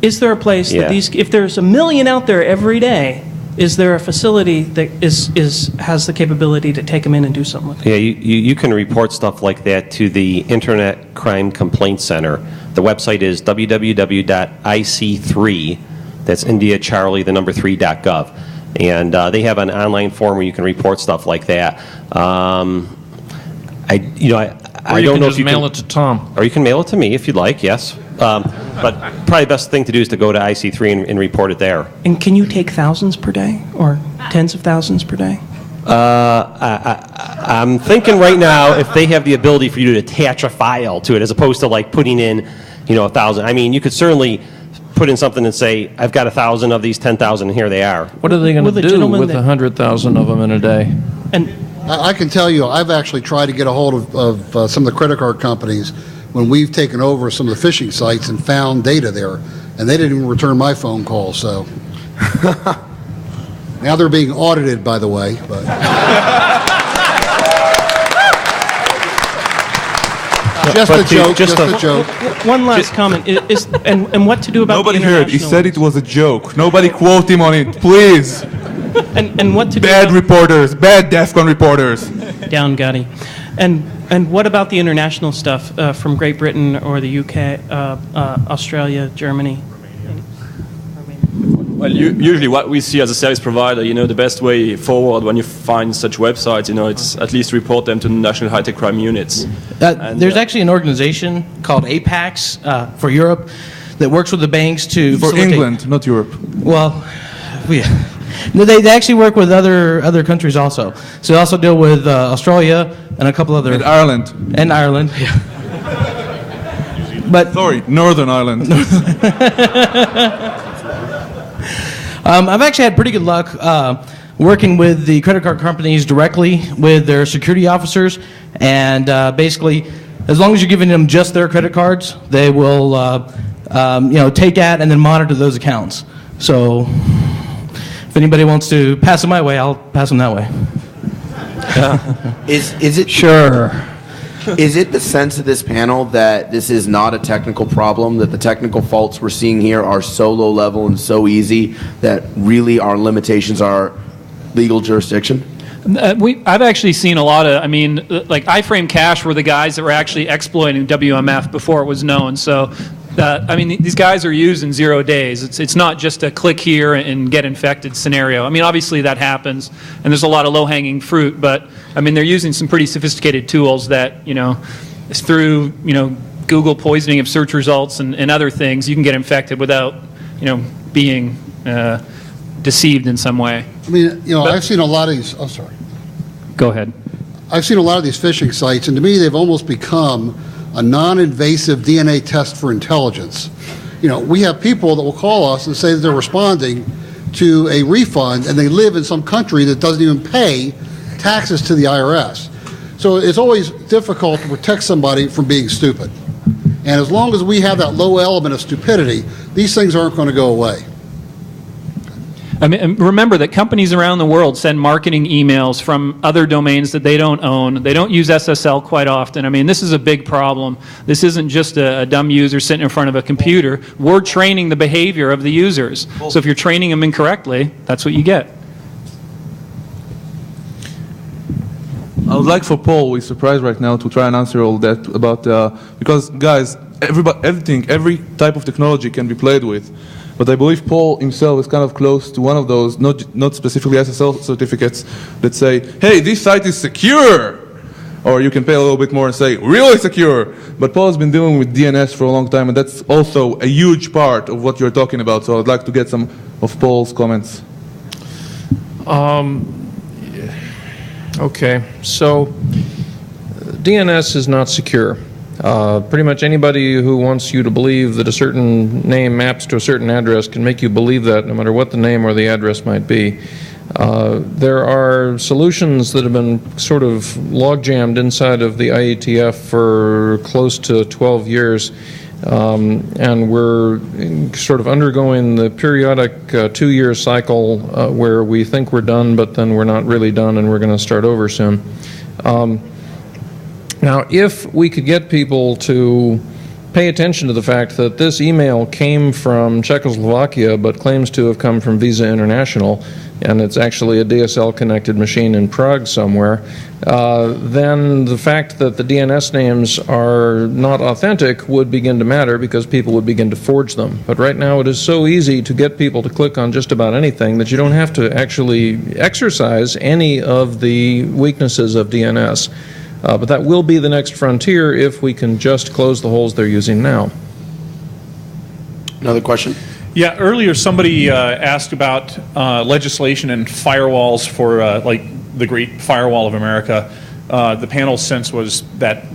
is there a place that if there's a million out there every day, is there a facility that has the capability to take them in and do something with it? Yeah, you can report stuff like that to the Internet Crime Complaint Center. The website is www.ic3, that's India Charlie, the number 3.gov. And they have an online form where you can report stuff like that. I don't know if you can mail it to Tom. Or you can mail it to me if you'd like, yes. But probably the best thing to do is to go to IC3 and report it there. And can you take thousands per day or tens of thousands per day? I'm thinking right now if they have the ability for you to attach a file to it as opposed to like putting in, 1,000. I mean, you could certainly put in something and say, I've got 1,000 of these, 10,000, and here they are. What are they going to do with 100,000 of them in a day? And I can tell you, I've actually tried to get a hold of some of the credit card companies when we've taken over some of the phishing sites and found data there. and they didn't even return my phone call. So now they're being audited, by the way. But just a joke. Just a joke. One last comment and what to do about Nobody the heard. He said it was a joke. Nobody quote him on it, please. And what to do Bad reporters, bad DEFCON reporters. down, Gotti. And what about the international stuff from Great Britain or the UK, Australia, Germany? Well, usually what we see as a service provider, the best way forward when you find such websites, it's at least report them to the National High-Tech Crime Units. There's actually an organization called APAX for Europe that works with the banks to For facilitate- England, not Europe. Well, no, they actually work with other countries also. So they also deal with Australia and a couple other... And Ireland. And Ireland, yeah. But Sorry, Northern Ireland. I've actually had pretty good luck working with the credit card companies directly with their security officers, and basically, as long as you're giving them just their credit cards, they will, take at and then monitor those accounts. So, if anybody wants to pass them my way, I'll pass them that way. Is it Sure. Is it the sense of this panel that this is not a technical problem, that the technical faults we're seeing here are so low level and so easy that really our limitations are legal jurisdiction? I've actually seen a lot of, like iframe cache were the guys that were actually exploiting WMF before it was known. So, these guys are used in 0 days. It's not just a click here and get infected scenario. Obviously that happens, and there's a lot of low-hanging fruit, but they're using some pretty sophisticated tools that, through, Google poisoning of search results and other things, you can get infected without, being deceived in some way. I've seen a lot of these. Oh, sorry. Go ahead. I've seen a lot of these phishing sites, and to me, they've almost become a non-invasive DNA test for intelligence. We have people that will call us and say that they're responding to a refund, and they live in some country that doesn't even pay taxes to the IRS. So it's always difficult to protect somebody from being stupid. And as long as we have that low element of stupidity, these things aren't going to go away. And remember that companies around the world send marketing emails from other domains that they don't own. They don't use SSL quite often. This is a big problem. This isn't just a dumb user sitting in front of a computer. We're training the behavior of the users. So if you're training them incorrectly, that's what you get. I would like for Paul, who is surprised right now, to try and answer all that about, because guys, every type of technology can be played with. But I believe Paul himself is kind of close to one of those, not specifically SSL certificates that say, hey, this site is secure! Or you can pay a little bit more and say, really secure! But Paul has been dealing with DNS for a long time, and that's also a huge part of what you're talking about. So I'd like to get some of Paul's comments. Okay, so DNS is not secure. Pretty much anybody who wants you to believe that a certain name maps to a certain address can make you believe that, no matter what the name or the address might be. There are solutions that have been sort of log-jammed inside of the IETF for close to 12 years, and we're sort of undergoing the periodic 2-year cycle where we think we're done, but then we're not really done, and we're going to start over soon. Now, if we could get people to pay attention to the fact that this email came from Czechoslovakia but claims to have come from Visa International, and it's actually a DSL-connected machine in Prague somewhere, then the fact that the DNS names are not authentic would begin to matter because people would begin to forge them. But right now it is so easy to get people to click on just about anything that you don't have to actually exercise any of the weaknesses of DNS. But that will be the next frontier if we can just close the holes they're using now. Another question? Yeah, earlier somebody asked about legislation and firewalls for like the Great Firewall of America. The panel's sense was that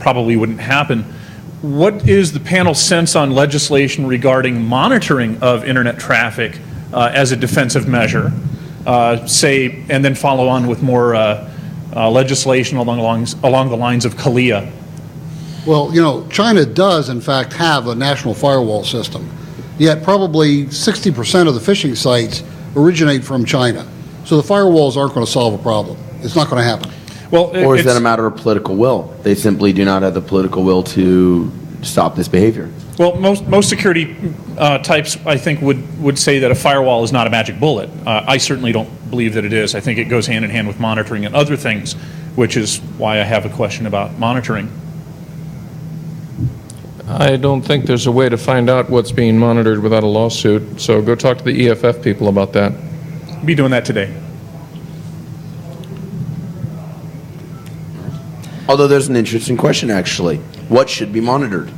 probably wouldn't happen. What is the panel's sense on legislation regarding monitoring of internet traffic as a defensive measure? And then follow on with more legislation along the lines of CALIA. Well, China does, in fact, have a national firewall system. Yet probably 60% of the phishing sites originate from China. So the firewalls aren't going to solve a problem. It's not going to happen. Well, Or is that a matter of political will? They simply do not have the political will to stop this behavior. Well, most security types, I think, would say that a firewall is not a magic bullet. I certainly don't believe that it is. I think it goes hand in hand with monitoring and other things, which is why I have a question about monitoring. I don't think there's a way to find out what's being monitored without a lawsuit, so go talk to the EFF people about that. Be doing that today. Although there's an interesting question, actually. What should be monitored?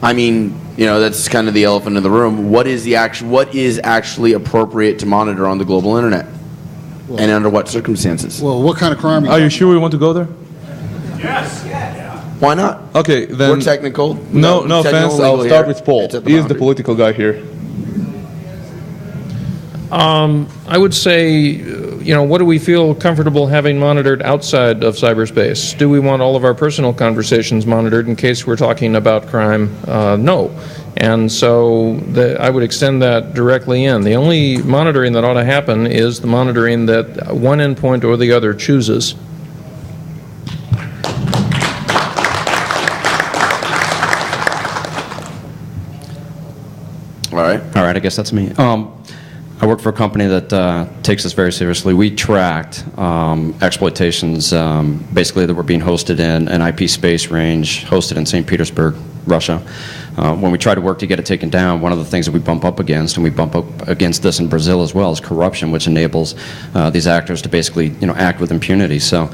I mean, you know, that's kind of the elephant in the room. What is actually appropriate to monitor on the global internet? And under what circumstances? Well, what kind of crime? Are you sure we want to go there? Yes. Why not? Okay, then. We're technical. No offense. I'll start with Paul. He is the political guy here. I would say, you know, what do we feel comfortable having monitored outside of cyberspace? Do we want all of our personal conversations monitored in case we're talking about crime? No. And so I would extend that directly in. The only monitoring that ought to happen is the monitoring that one endpoint or the other chooses. All right, I guess that's me. I work for a company that takes this very seriously. We tracked exploitations basically that were being hosted in an IP space range hosted in St. Petersburg, Russia. When we try to work to get it taken down, one of the things that we bump up against, and we bump up against this in Brazil as well, is corruption, which enables these actors to basically, you know, act with impunity. So,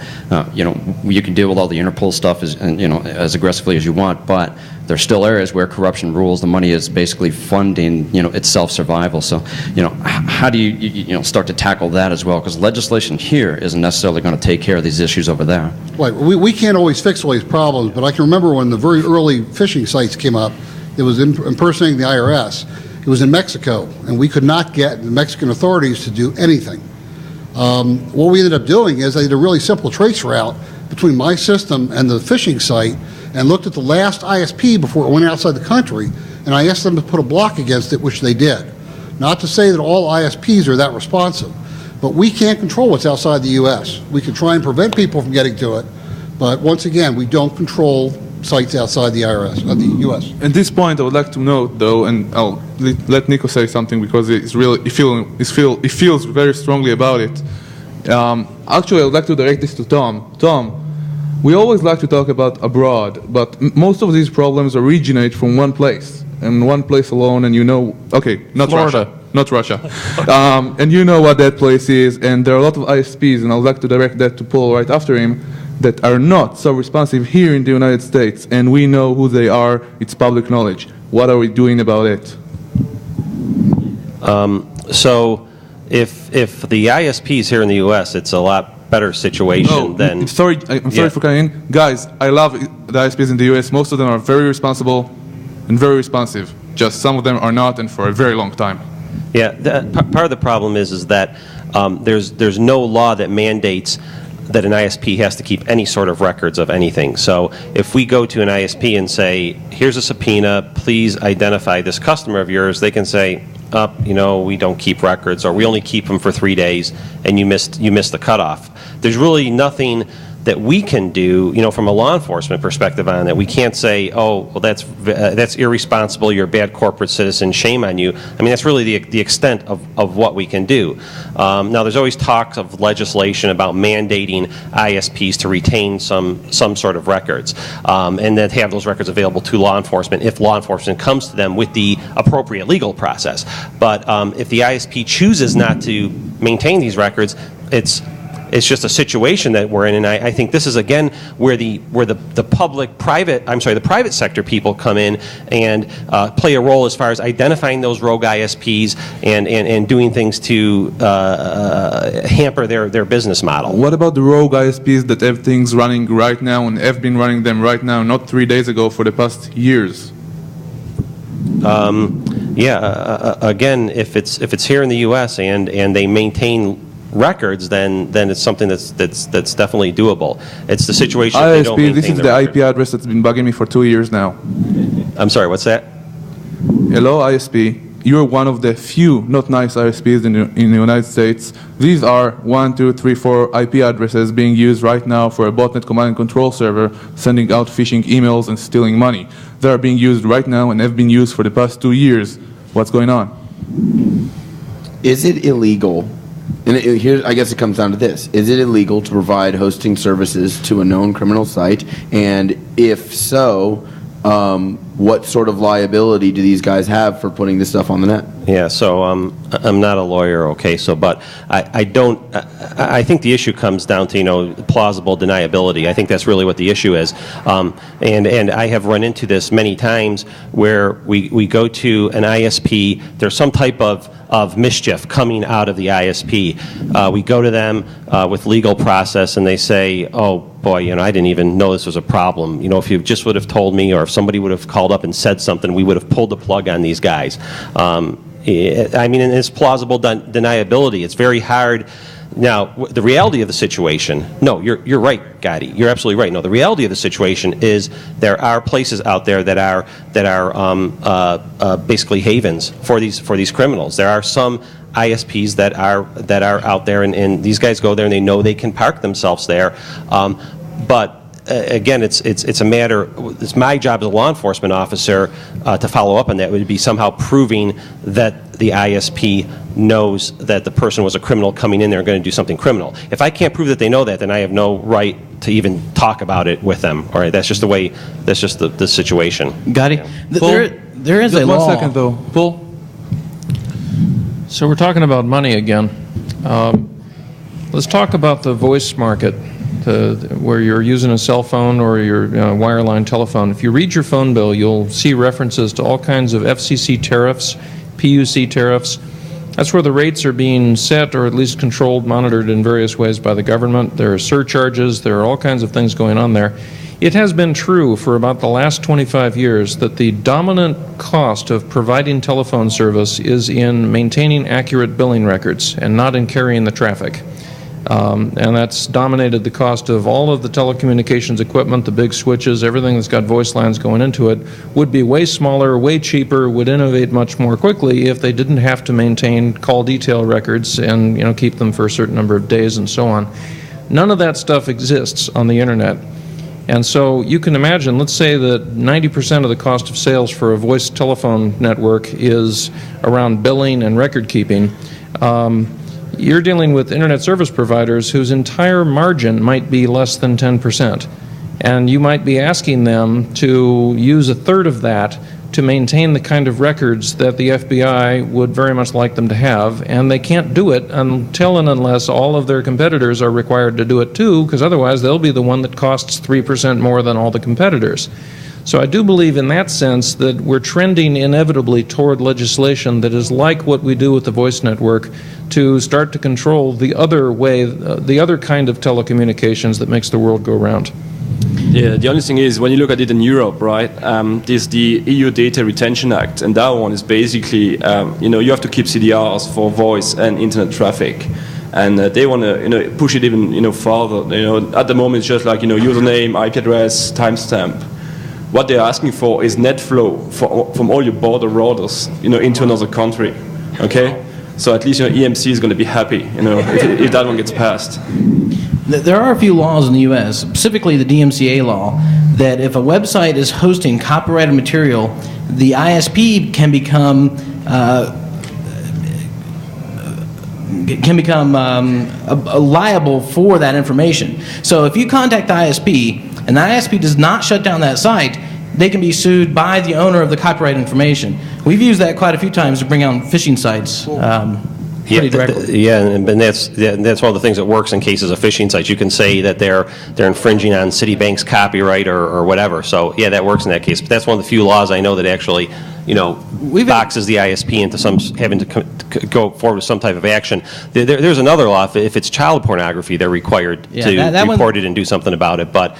you know, you can deal with all the Interpol stuff as aggressively as you want, but there's still areas where corruption rules. The money is basically funding, you know, its self-survival. So, you know, how do you start to tackle that as well? Because legislation here isn't necessarily going to take care of these issues over there. Right. We can't always fix all these problems, but I can remember when the very early phishing sites came up, it was impersonating the IRS. It was in Mexico, and we could not get the Mexican authorities to do anything. What we ended up doing is I did a really simple trace route between my system and the phishing site, and looked at the last ISP before it went outside the country, and I asked them to put a block against it, which they did. Not to say that all ISPs are that responsive, but we can't control what's outside the U.S. We can try and prevent people from getting to it, but once again, we don't control sites outside the IRS, the U.S. At this point, I would like to note, though, and I'll let Nico say something because he feels very strongly about it. Actually, I would like to direct this to Tom. Tom, we always like to talk about abroad, but most of these problems originate from one place, and one place alone, and you know, okay, not Florida. Russia. Not Russia. And you know what that place is, and there are a lot of ISPs, and I would like to direct that to Paul right after him, that are not so responsive here in the United States, and we know who they are, it's public knowledge. What are we doing about it? So if the ISPs here in the U.S., it's a lot better situation than... I'm sorry for coming in. Guys, I love the ISPs in the U.S. Most of them are very responsible and very responsive. Just some of them are not, and for a very long time. Yeah, part of the problem is that there's no law that mandates that an ISP has to keep any sort of records of anything. So if we go to an ISP and say, here's a subpoena, please identify this customer of yours, they can say, you know, we don't keep records, or we only keep them for 3 days, and you missed the cutoff. There's really nothing that we can do, you know, from a law enforcement perspective on that. We can't say, oh, well, that's irresponsible, you're a bad corporate citizen, shame on you. I mean, that's really the extent of what we can do. Now, there's always talks of legislation about mandating ISPs to retain some sort of records, and then have those records available to law enforcement if law enforcement comes to them with the appropriate legal process. But if the ISP chooses not to maintain these records, it's just a situation that we're in, and I think this is again where the private sector people come in and play a role as far as identifying those rogue ISPs and doing things to hamper their business model. What about the rogue ISPs that have things running right now and have been running them right now, not 3 days ago, for the past years? Again, if it's here in the U.S. and they maintain records, then it's something that's definitely doable. It's the situation if they don't maintain this is the IP address that's been bugging me for 2 years now. I'm sorry, what's that? Hello, ISP. you're one of the few not nice ISPs in the United States. These are 1, 2, 3, 4 IP addresses being used right now for a botnet command and control server, sending out phishing emails and stealing money. They are being used right now and have been used for the past 2 years. What's going on? Is it illegal? And here, I guess it comes down to this. Is it illegal to provide hosting services to a known criminal site? And if so, what sort of liability do these guys have for putting this stuff on the net? Yeah, so I'm not a lawyer, okay, so, but I think the issue comes down to, plausible deniability. I think that's really what the issue is. And I have run into this many times where we go to an ISP, there's some type of mischief coming out of the ISP. We go to them with legal process and they say, oh boy, I didn't even know this was a problem. If you just would have told me, or if somebody would have called up and said something, we would have pulled the plug on these guys. I mean, it's plausible deniability. It's very hard. Now, the reality of the situation, no, you're right, Gotti. You're absolutely right. No, the reality of the situation is there are places out there that are basically havens for these criminals. There are some ISPs that are out there, and these guys go there and they know they can park themselves there. But again, it's a matter. It's my job as a law enforcement officer to follow up on that. It would be somehow proving that the ISP knows that the person was a criminal coming in there and going to do something criminal. If I can't prove that they know that, then I have no right to even talk about it with them. All right, that's just the way. That's just the situation. Gotti, there is a law. 1 second though, Paul. So we're talking about money again. Let's talk about the voice market, where you're using a cell phone or your wireline telephone. If you read your phone bill, you'll see references to all kinds of FCC tariffs, PUC tariffs. That's where the rates are being set, or at least controlled, monitored in various ways by the government. There are surcharges. There are all kinds of things going on there. It has been true for about the last 25 years that the dominant cost of providing telephone service is in maintaining accurate billing records and not in carrying the traffic. And that's dominated the cost of all of the telecommunications equipment, the big switches, everything that's got voice lines going into it would be way smaller, way cheaper, would innovate much more quickly if they didn't have to maintain call detail records and keep them for a certain number of days and so on. None of that stuff exists on the internet. And so you can imagine, let's say that 90% of the cost of sales for a voice telephone network is around billing and record keeping. You're dealing with internet service providers whose entire margin might be less than 10%. And you might be asking them to use a third of that to maintain the kind of records that the FBI would very much like them to have, and they can't do it until and unless all of their competitors are required to do it too, because otherwise they'll be the one that costs 3% more than all the competitors. So I do believe in that sense that we're trending inevitably toward legislation that is like what we do with the voice network, to start to control the other way, the other kind of telecommunications that makes the world go round. Yeah, the only thing is, when you look at it in Europe, right, there's the EU Data Retention Act, and that one is basically, you have to keep CDRs for voice and internet traffic. And they want to, push it even, farther. At the moment it's just like, username, IP address, timestamp. What they're asking for is net flow from all your border routers, into another country. Okay, so at least EMC is going to be happy, if that one gets passed. There are a few laws in the U.S., specifically the DMCA law, that if a website is hosting copyrighted material, the ISP can become liable for that information. So if you contact the ISP and the ISP does not shut down that site, they can be sued by the owner of the copyrighted information. We've used that quite a few times to bring out phishing sites. Pretty directly. And that's one of the things that works in cases of phishing sites. You can say that they're infringing on Citibank's copyright or whatever. So yeah, that works in that case. But that's one of the few laws I know that actually, boxes the ISP into having to go forward with some type of action. There's another law. If it's child pornography, they're required to report it and do something about it. But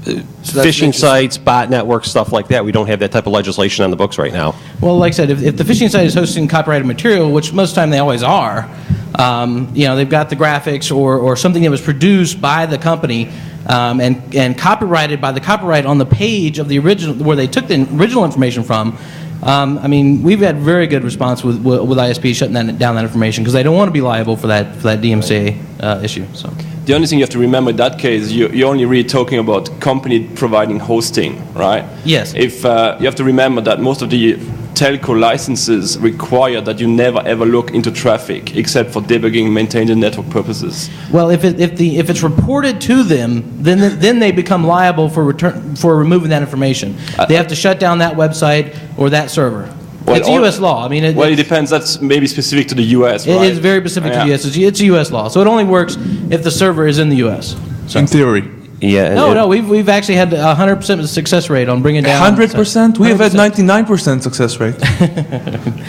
phishing sites, bot networks, stuff like that, we don't have that type of legislation on the books right now. Well, like I said, if the phishing site is hosting copyrighted material, which most of the time they always are, they've got the graphics or something that was produced by the company and copyrighted by the copyright on the page of the original, where they took the original information from, I mean, we've had very good response with ISP shutting down that information because they don't want to be liable for that DMCA issue. So. The only thing you have to remember in that case, you're only really talking about company providing hosting, right? Yes. If you have to remember that most of the telco licenses require that you never ever look into traffic except for debugging, maintaining the network purposes. Well, if it's reported to them, then they become liable for removing that information. They have to shut down that website or that server. Well, it's U.S. law. I mean, it depends. That's maybe specific to the U.S. Right? It is very specific to the U.S. It's a U.S. law, so it only works if the server is in the U.S. So. In theory. Yeah. No, we've actually had 100% success rate on bringing down. 100%? We have had 99% success rate.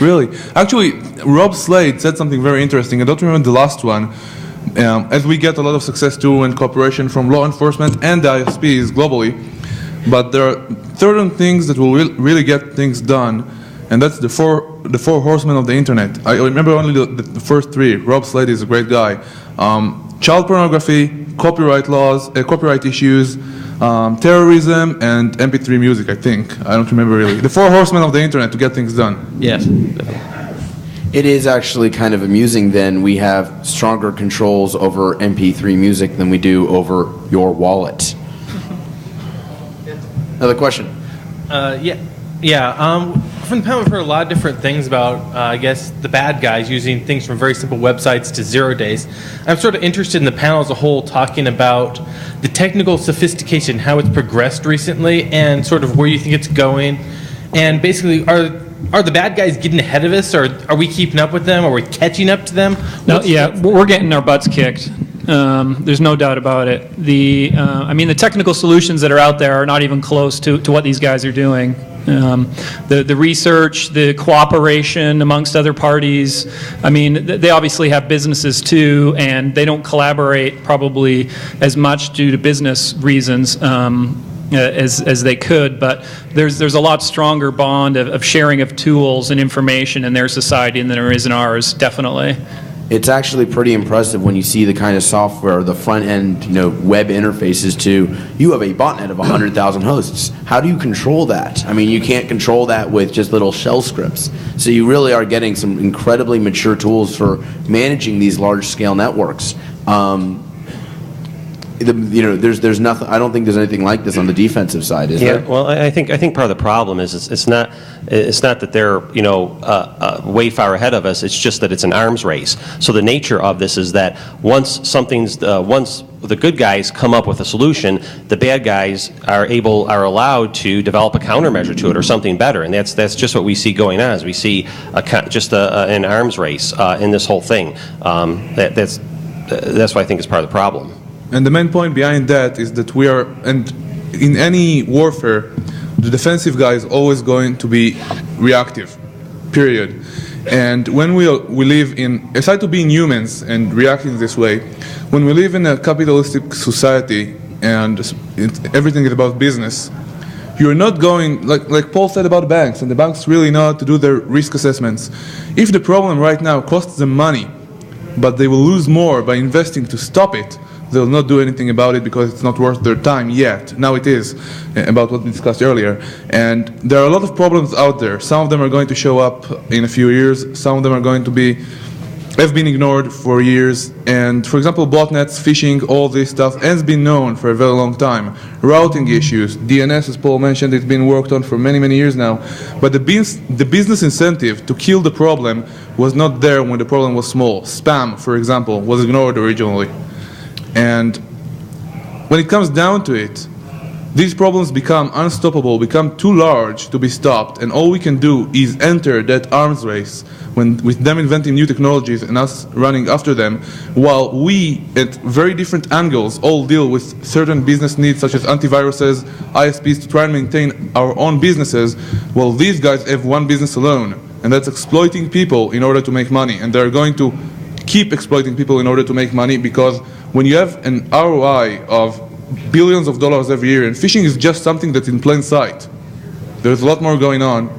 Really. Actually, Rob Slade said something very interesting. I don't remember the last one. As we get a lot of success too and cooperation from law enforcement and the ISPs globally, but there are certain things that will really get things done. And that's the four horsemen of the internet. I remember only the first three. Rob Slade is a great guy. Child pornography, copyright laws, copyright issues, terrorism, and MP3 music, I think. I don't remember really. The four horsemen of the internet to get things done. Yes. It is actually kind of amusing then we have stronger controls over MP3 music than we do over your wallet. Another question? From the panel, we've heard a lot of different things about, I guess, the bad guys using things from very simple websites to 0 days. I'm sort of interested in the panel as a whole talking about the technical sophistication, how it's progressed recently, and sort of where you think it's going. And basically, are the bad guys getting ahead of us, or are we keeping up with them? Are we catching up to them? No, we're getting our butts kicked. There's no doubt about it. The technical solutions that are out there are not even close to what these guys are doing. The research, the cooperation amongst other parties, they obviously have businesses too, and they don't collaborate probably as much due to business reasons as they could, but there's a lot stronger bond of sharing of tools and information in their society than there is in ours, definitely. It's actually pretty impressive when you see the kind of software, the front end, web interfaces to, you have a botnet of 100,000 hosts. How do you control that? You can't control that with just little shell scripts. So you really are getting some incredibly mature tools for managing these large scale networks. There's nothing. I don't think there's anything like this on the defensive side, is there? Well, I think part of the problem is it's not that they're way far ahead of us. It's just that it's an arms race. So the nature of this is that once the good guys come up with a solution, the bad guys are allowed to develop a countermeasure to it or something better, and that's just what we see going on. Is we see an arms race in this whole thing. That's what I think is part of the problem. And the main point behind that is that and in any warfare, the defensive guy is always going to be reactive, period. And when we live in, aside to being humans and reacting this way, when we live in a capitalistic society and everything is about business, you're not going, like Paul said about banks, and the banks really know how to do their risk assessments. If the problem right now costs them money, but they will lose more by investing to stop it, they'll not do anything about it because it's not worth their time yet. Now it is, about what we discussed earlier. And there are a lot of problems out there. Some of them are going to show up in a few years. Some of them are going to have been ignored for years. And for example, botnets, phishing, all this stuff has been known for a very long time. Routing issues, DNS, as Paul mentioned, it's been worked on for many, many years now. But the business incentive to kill the problem was not there when the problem was small. Spam, for example, was ignored originally. And when it comes down to it, these problems become unstoppable, become too large to be stopped, and all we can do is enter that arms race with them inventing new technologies and us running after them, while we, at very different angles, all deal with certain business needs such as antiviruses, ISPs to try and maintain our own businesses, while these guys have one business alone, and that's exploiting people in order to make money. And they're going to keep exploiting people in order to make money, because when you have an ROI of billions of dollars every year, and phishing is just something that's in plain sight, there's a lot more going on.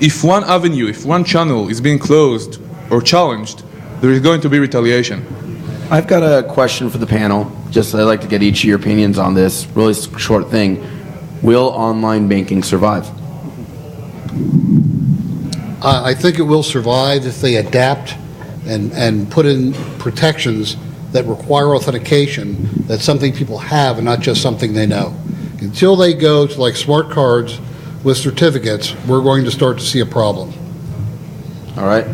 If one avenue, if one channel is being closed or challenged, there is going to be retaliation. I've got a question for the panel. I'd like to get each of your opinions on this. Really short thing. Will online banking survive? I think it will survive if they adapt and put in protections that require authentication. That's something people have and not just something they know. Until they go to like smart cards with certificates, we're going to start to see a problem. All right.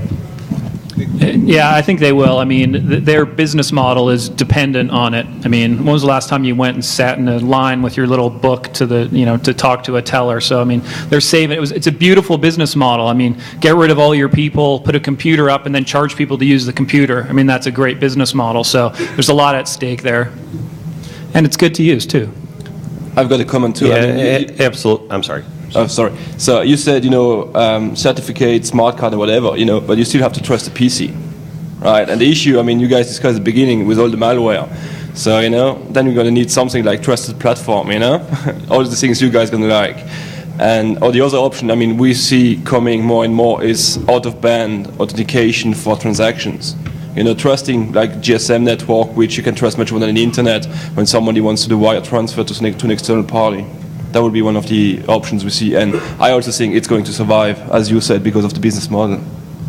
Yeah, I think they will. I mean, their business model is dependent on it. I mean, when was the last time you went and sat in a line with your little book to the, to talk to a teller? So, I mean, they're saving. It's a beautiful business model. I mean, get rid of all your people, put a computer up, and then charge people to use the computer. I mean, that's a great business model. So, there's a lot at stake there, and it's good to use too. I've got a comment too. Yeah, absolutely. I'm sorry. Oh, sorry. So you said, certificate, smart card, or whatever, but you still have to trust the PC, right? And the issue, I mean, you guys discussed at the beginning with all the malware. So, then we're going to need something like trusted platform, all the things you guys are going to like. Or the other option, I mean, we see coming more and more is out-of-band authentication for transactions. Trusting like GSM network, which you can trust much more than the internet when somebody wants to do wire transfer to an external party. That would be one of the options we see. And I also think it's going to survive, as you said, because of the business model.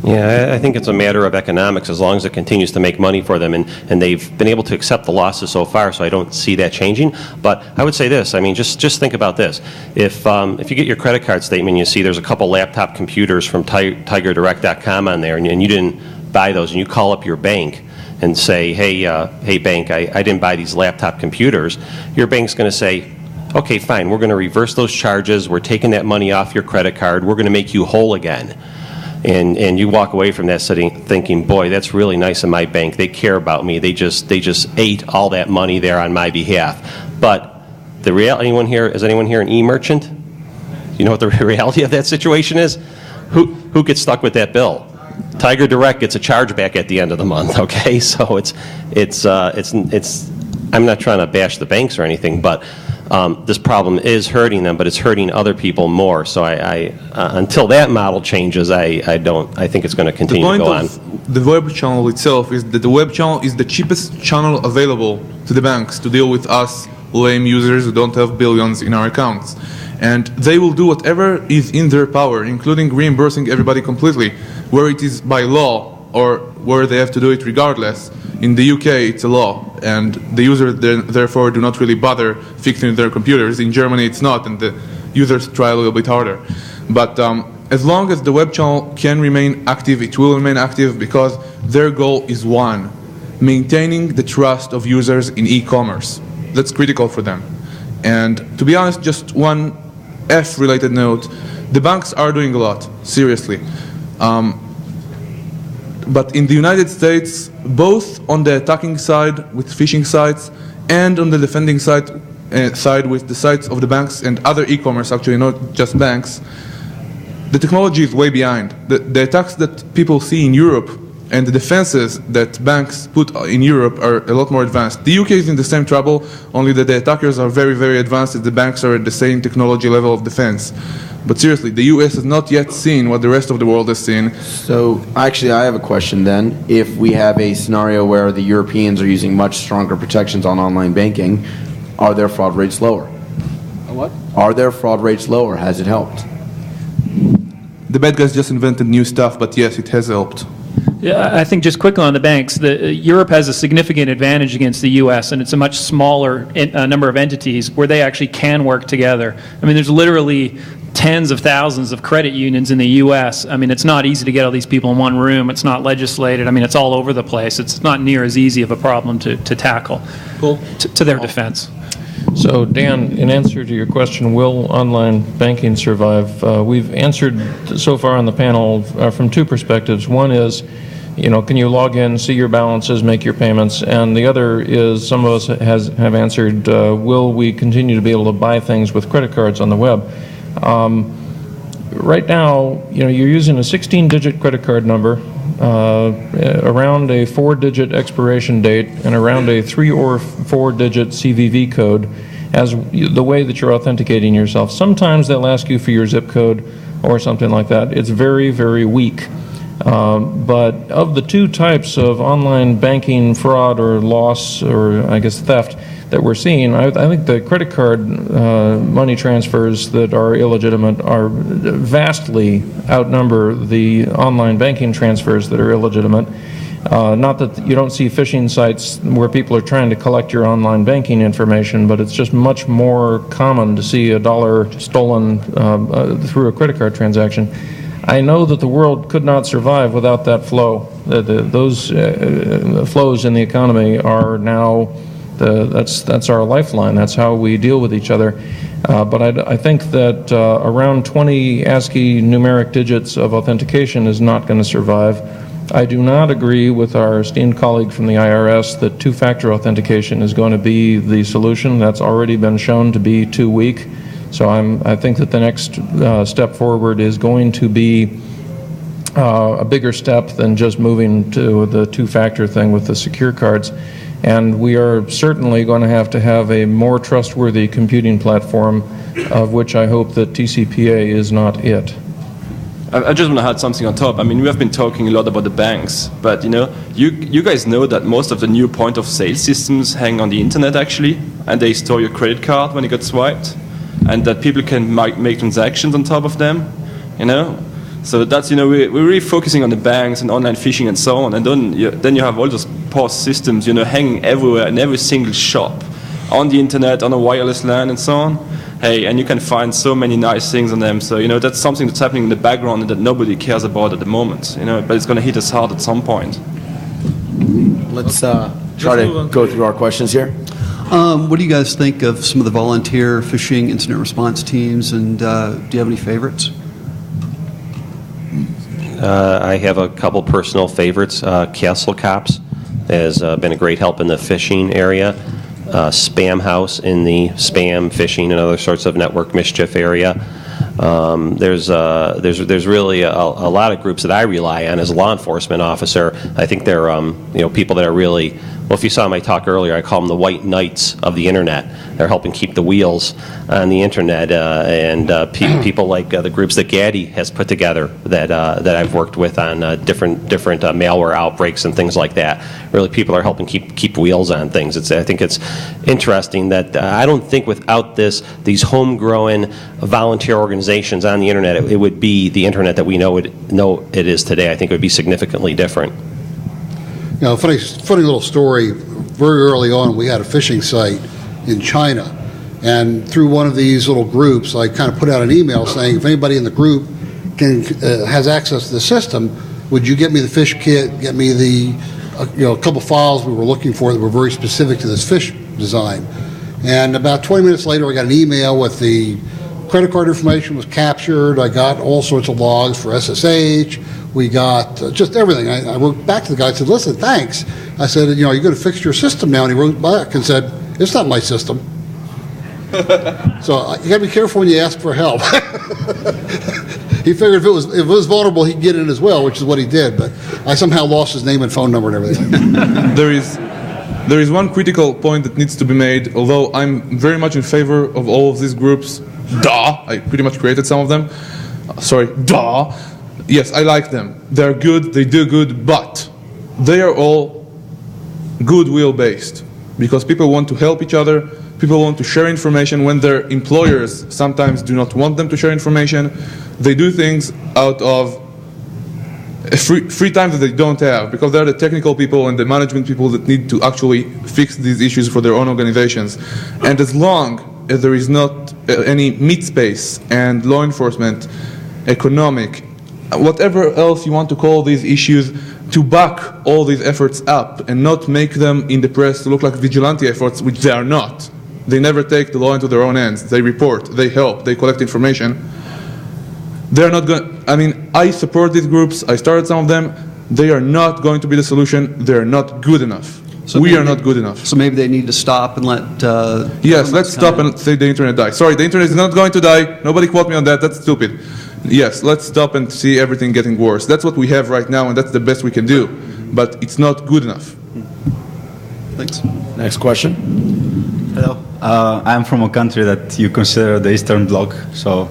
Yeah, I think it's a matter of economics as long as it continues to make money for them. And they've been able to accept the losses so far, so I don't see that changing. But I would say this, I mean, just think about this. If you get your credit card statement and you see there's a couple laptop computers from TigerDirect.com on there, and you didn't buy those, and you call up your bank and say, hey bank, I didn't buy these laptop computers, your bank's going to say, okay, fine, we're going to reverse those charges, we're taking that money off your credit card, we're going to make you whole again. And you walk away from that thinking, boy, that's really nice of my bank, they care about me, they just ate all that money there on my behalf. But is anyone here an e-merchant? You know what the reality of that situation is? Who gets stuck with that bill? Tiger Direct gets a chargeback at the end of the month, okay? So it's I'm not trying to bash the banks or anything, but this problem is hurting them, but it's hurting other people more. So until that model changes, I think it's going to continue to go on. The point of the web channel itself is that the web channel is the cheapest channel available to the banks to deal with us lame users who don't have billions in our accounts. And they will do whatever is in their power, including reimbursing everybody completely, where it is by law or where they have to do it regardless. In the UK, it's a law, and the users therefore do not really bother fixing their computers. In Germany, it's not, and the users try a little bit harder. But as long as the web channel can remain active, it will remain active because their goal is one, maintaining the trust of users in e-commerce. That's critical for them. And to be honest, just one F-related note, the banks are doing a lot, seriously. But in the United States, both on the attacking side with phishing sites and on the defending side with the sites of the banks and other e-commerce, actually not just banks, the technology is way behind. The attacks that people see in Europe and the defenses that banks put in Europe are a lot more advanced. The UK is in the same trouble, only that the attackers are very, very advanced and the banks are at the same technology level of defense. But seriously, the US has not yet seen what the rest of the world has seen. So, actually, I have a question then. If we have a scenario where the Europeans are using much stronger protections on online banking, are their fraud rates lower? What? Are their fraud rates lower? Has it helped? The bad guys just invented new stuff, but yes, it has helped. Yeah, I think just quickly on the banks, Europe has a significant advantage against the U.S., and it's a much smaller number of entities where they actually can work together. I mean, there's literally tens of thousands of credit unions in the U.S. I mean, it's not easy to get all these people in one room. It's not legislated. I mean, it's all over the place. It's not near as easy of a problem to tackle. Cool. To their defense. So, Dan, in answer to your question, will online banking survive? We've answered so far on the panel from two perspectives. One is, can you log in, see your balances, make your payments? And the other is, some of us have answered, will we continue to be able to buy things with credit cards on the web? Right now, you're using a 16-digit credit card number, around a 4-digit expiration date, and around a 3 or 4-digit CVV code as the way that you're authenticating yourself. Sometimes they'll ask you for your zip code or something like that. It's very, very weak. But of the two types of online banking fraud or loss or, I guess, theft, that we're seeing. I think the credit card money transfers that are illegitimate are vastly outnumber the online banking transfers that are illegitimate. Not that you don't see phishing sites where people are trying to collect your online banking information, but it's just much more common to see $1 stolen through a credit card transaction. I know that the world could not survive without that flow. Those flows in the economy are now, that's our lifeline. That's how we deal with each other. But I think that around 20 ASCII numeric digits of authentication is not going to survive. I do not agree with our esteemed colleague from the IRS that two-factor authentication is going to be the solution. That's already been shown to be too weak. So I think that the next step forward is going to be a bigger step than just moving to the two-factor thing with the secure cards. And we are certainly going to have a more trustworthy computing platform, of which I hope that TCPA is not it. I just want to add something on top. I mean, we have been talking a lot about the banks, but you guys know that most of the new point-of-sale systems hang on the internet actually, and they store your credit card when it gets swiped, and that people can make transactions on top of them, So that's, we're really focusing on the banks and online phishing and so on, and then you have all those POS systems, hanging everywhere in every single shop, on the internet, on a wireless LAN and so on. Hey, and you can find so many nice things on them. So, that's something that's happening in the background and that nobody cares about at the moment, but it's going to hit us hard at some point. Let's try to go through our questions here. What do you guys think of some of the volunteer phishing incident response teams, and do you have any favorites? I have a couple personal favorites. Castle Cops has been a great help in the phishing area. Spam House in the spam, phishing, and other sorts of network mischief area. There's really a lot of groups that I rely on as a law enforcement officer. I think they're people that are really, well, if you saw my talk earlier, I call them the white knights of the internet. They're helping keep the wheels on the internet, and people like the groups that Gaddy has put together that I've worked with on different malware outbreaks and things like that. Really, people are helping keep wheels on things. I think it's interesting that I don't think without these homegrown volunteer organizations on the internet, it would be the internet that we know it is today. I think it would be significantly different. Funny little story. Very early on, we had a phishing site in China, and through one of these little groups, I kind of put out an email saying, if anybody in the group has access to the system, would you get me the fish kit, get me a couple files we were looking for that were very specific to this fish design. And about 20 minutes later, I got an email with the credit card information was captured. I got all sorts of logs for SSH. We got just everything. I wrote back to the guy and said, listen, thanks. I said, are you going to fix your system now? And he wrote back and said, it's not my system. So you got to be careful when you ask for help. He figured if it was vulnerable, he'd get in as well, which is what he did. But I somehow lost his name and phone number and everything. There is one critical point that needs to be made, although I'm very much in favor of all of these groups. I pretty much created some of them. Yes, I like them. They're good, they do good, but they are all goodwill based because people want to help each other, people want to share information when their employers sometimes do not want them to share information. They do things out of free time that they don't have because they're the technical people and the management people that need to actually fix these issues for their own organizations. And as long as there is not any meat space and law enforcement, economic, whatever else you want to call these issues, to back all these efforts up and not make them in the press to look like vigilante efforts, which they are not. They never take the law into their own hands. They report, they help, they collect information. They're not going. I mean, I support these groups. I started some of them. They are not going to be the solution. They are not good enough. So we are not good enough. So maybe they need to stop and let... yes, let's stop and say the internet dies. Sorry, the internet is not going to die. Nobody quote me on that. That's stupid. Yes, let's stop and see everything getting worse. That's what we have right now, and that's the best we can do. But it's not good enough. Thanks. Next question. Hello. I'm from a country that you consider the Eastern Bloc. So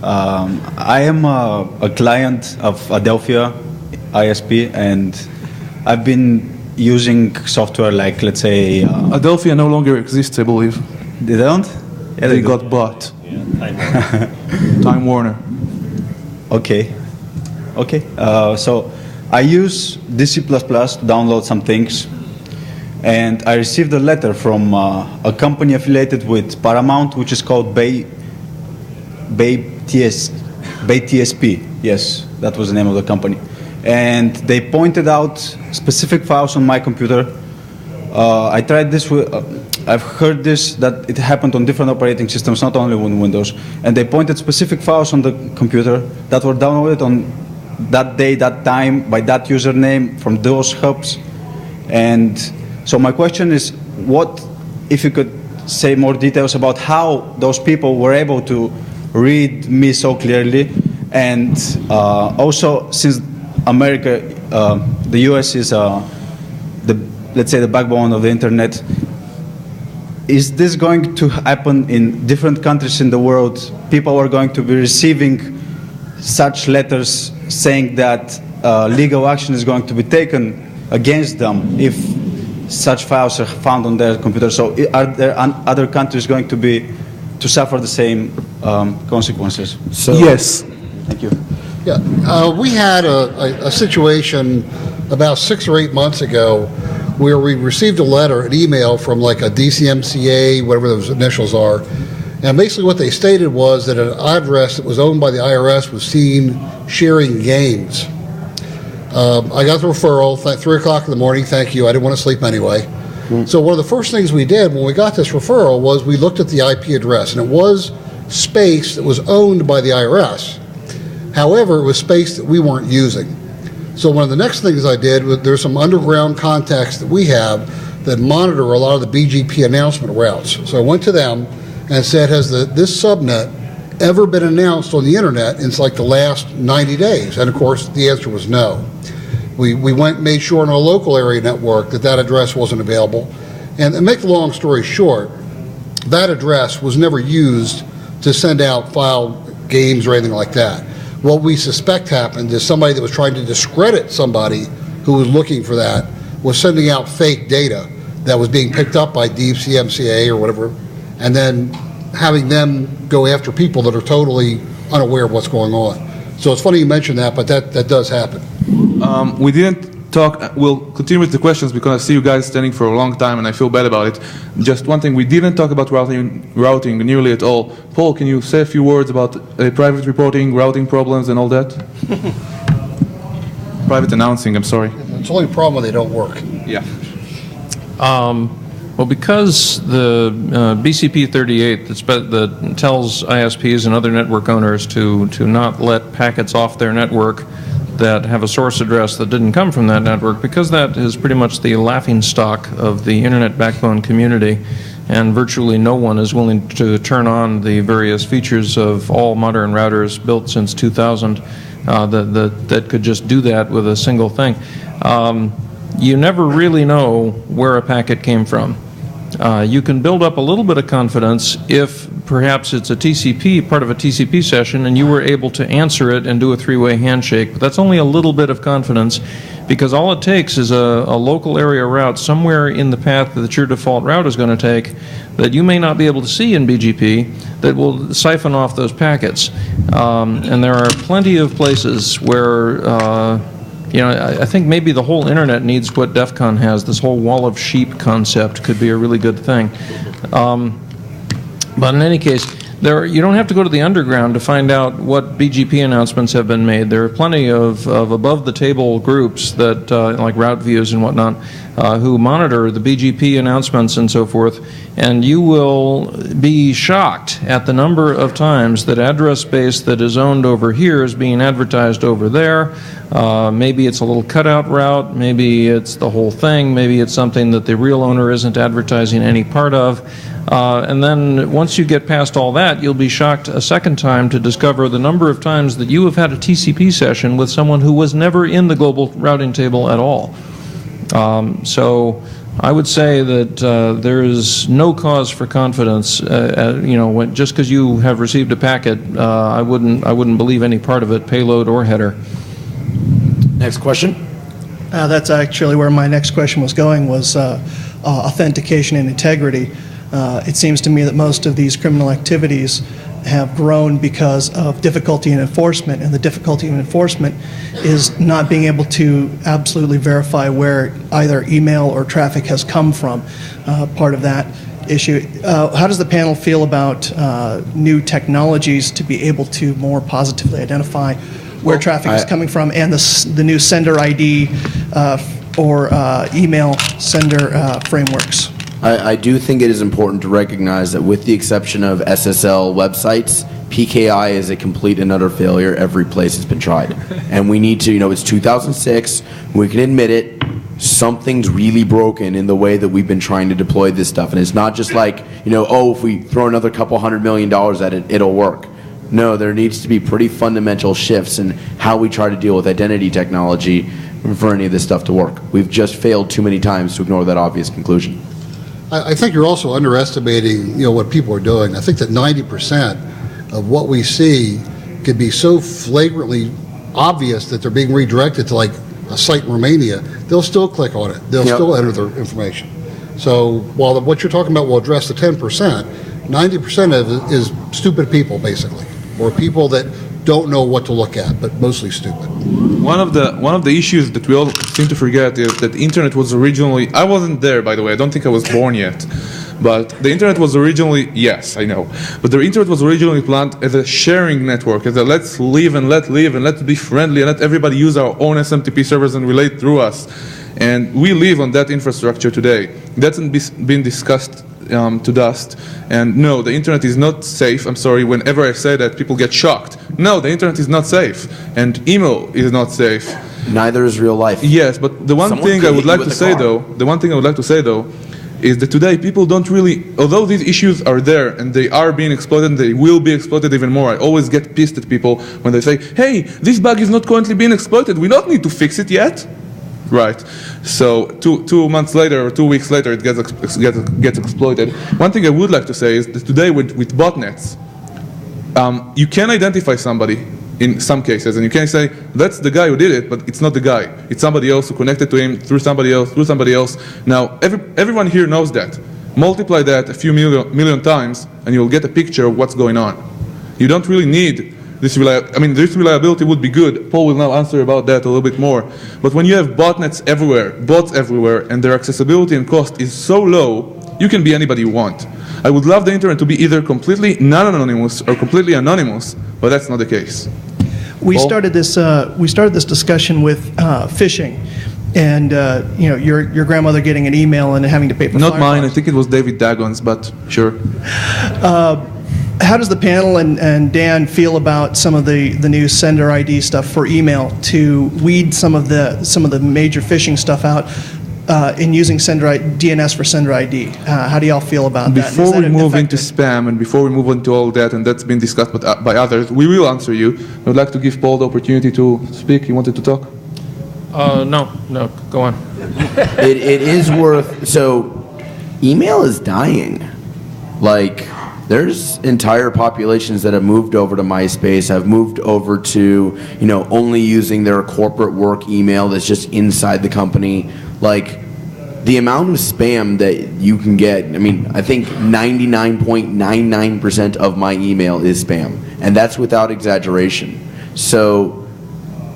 I am a client of Adelphia ISP, and I've been using software like, let's say... Adelphia no longer exists, I believe. They don't? Yeah, they got bought. Time Warner. Okay. Okay. So I use DC++ to download some things. And I received a letter from a company affiliated with Paramount, which is called Bay TSP. Yes, that was the name of the company. And they pointed out specific files on my computer. I tried this with, I've heard this, that it happened on different operating systems, not only on Windows. And they pointed specific files on the computer that were downloaded on that day, that time, by that username from those hubs. And so my question is, what, if you could say more details about how those people were able to read me so clearly, and also since America, the US is let's say the backbone of the internet, is this going to happen in different countries in the world? People are going to be receiving such letters saying that legal action is going to be taken against them if such files are found on their computer. So are there other countries going to suffer the same consequences? So, yes. Thank you. Yeah, we had a situation about 6 or 8 months ago where we received a letter, an email from like a DCMCA, whatever those initials are, and basically what they stated was that an address that was owned by the IRS was seen sharing games. I got the referral, 3 o'clock in the morning, thank you, I didn't want to sleep anyway. So one of the first things we did when we got this referral was we looked at the IP address, and it was space that was owned by the IRS. However, it was space that we weren't using. So one of the next things I did was there's some underground contacts that we have that monitor a lot of the BGP announcement routes. So I went to them and said, has this subnet ever been announced on the internet in like the last 90 days? And of course, the answer was no. We went and made sure in our local area network that address wasn't available. And to make the long story short, that address was never used to send out file games or anything like that. What we suspect happened is somebody that was trying to discredit somebody who was looking for that was sending out fake data that was being picked up by DCMCA or whatever, and then having them go after people that are totally unaware of what's going on. So it's funny you mentioned that, but that does happen. We didn't talk, we'll continue with the questions because I see you guys standing for a long time and I feel bad about it. Just one thing, we didn't talk about routing nearly at all. Paul, can you say a few words about private reporting, routing problems and all that? Private announcing, I'm sorry. It's the only problem when they don't work. Yeah. Well, because the BCP38 that tells ISPs and other network owners to not let packets off their network that have a source address that didn't come from that network, because that is pretty much the laughingstock of the internet backbone community, and virtually no one is willing to turn on the various features of all modern routers built since 2000 that could just do that with a single thing. You never really know where a packet came from. You can build up a little bit of confidence if perhaps it's a TCP, part of a TCP session, and you were able to answer it and do a three-way handshake. But that's only a little bit of confidence, because all it takes is a local area route somewhere in the path that your default route is going to take that you may not be able to see in BGP that will siphon off those packets. And there are plenty of places where I think maybe the whole internet needs what Defcon has. This whole wall of sheep concept could be a really good thing. But in any case, you don't have to go to the underground to find out what BGP announcements have been made. There are plenty of above-the-table groups that, like Route Views and whatnot, who monitor the BGP announcements and so forth, and you will be shocked at the number of times that address space that is owned over here is being advertised over there. Maybe it's a little cutout route, maybe it's the whole thing, maybe it's something that the real owner isn't advertising any part of. And then once you get past all that, you'll be shocked a second time to discover the number of times that you have had a TCP session with someone who was never in the global routing table at all. So I would say that there is no cause for confidence. Just because you have received a packet, I wouldn't believe any part of it, payload or header. Next question. That's actually where my next question was going, was authentication and integrity. It seems to me that most of these criminal activities have grown because of difficulty in enforcement, and the difficulty in enforcement is not being able to absolutely verify where either email or traffic has come from. Part of that issue. How does the panel feel about new technologies to be able to more positively identify where traffic is coming from, and the new sender ID or email sender frameworks? I do think it is important to recognize that with the exception of SSL websites, PKI is a complete and utter failure every place it's been tried. And we need to, it's 2006, we can admit it, something's really broken in the way that we've been trying to deploy this stuff. And it's not just like, if we throw another couple $100 million at it, it'll work. No, there needs to be pretty fundamental shifts in how we try to deal with identity technology for any of this stuff to work. We've just failed too many times to ignore that obvious conclusion. I think you're also underestimating, what people are doing. I think that 90% of what we see could be so flagrantly obvious that they're being redirected to like a site in Romania. They'll still click on it. They'll still enter their information. So while what you're talking about will address the 10%, 90% of it is stupid people, basically, or people that don't know what to look at, but mostly stupid. One of the issues that we all seem to forget is that the internet was originally, I wasn't there, by the way, I don't think I was born yet, but the internet was originally, yes, I know, but the internet was originally planned as a sharing network, as a let's live and let's be friendly and let everybody use our own SMTP servers and relate through us. And we live on that infrastructure today. That's been discussed to dust. And no, the internet is not safe. I'm sorry, whenever I say that, people get shocked. No, the internet is not safe. And email is not safe. Neither is real life. Yes, but the one thing I would like to say though, is that today people don't really, although these issues are there and they are being exploited and they will be exploited even more. I always get pissed at people when they say, hey, this bug is not currently being exploited. We don't need to fix it yet. Right. So 2 months later or 2 weeks later, it gets exploited. One thing I would like to say is that today with botnets, you can identify somebody in some cases, and you can say, that's the guy who did it, but it's not the guy. It's somebody else who connected to him through somebody else. Now, everyone here knows that. Multiply that a few million times, and you'll get a picture of what's going on. You don't really need this reliability would be good. Paul will now answer about that a little bit more. But when you have bots everywhere, and their accessibility and cost is so low, you can be anybody you want. I would love the internet to be either completely non-anonymous or completely anonymous, but that's not the case. We started this discussion with phishing, and your grandmother getting an email and having to pay for Not Firefox. mine. I think it was David Dagon's, but sure. How does the panel and Dan feel about some of the new sender ID stuff for email to weed some of the major phishing stuff out in using DNS for sender ID? How do y'all feel about that? Before we move into spam and before we move into all that, and that's been discussed by others, we will answer you. I would like to give Paul the opportunity to speak. You wanted to talk? No, go on. It is worth, so email is dying. Like, there's entire populations that have moved over to MySpace, have moved over to, only using their corporate work email that's just inside the company. Like, the amount of spam that you can get, I think 99.99% of my email is spam, and that's without exaggeration. So,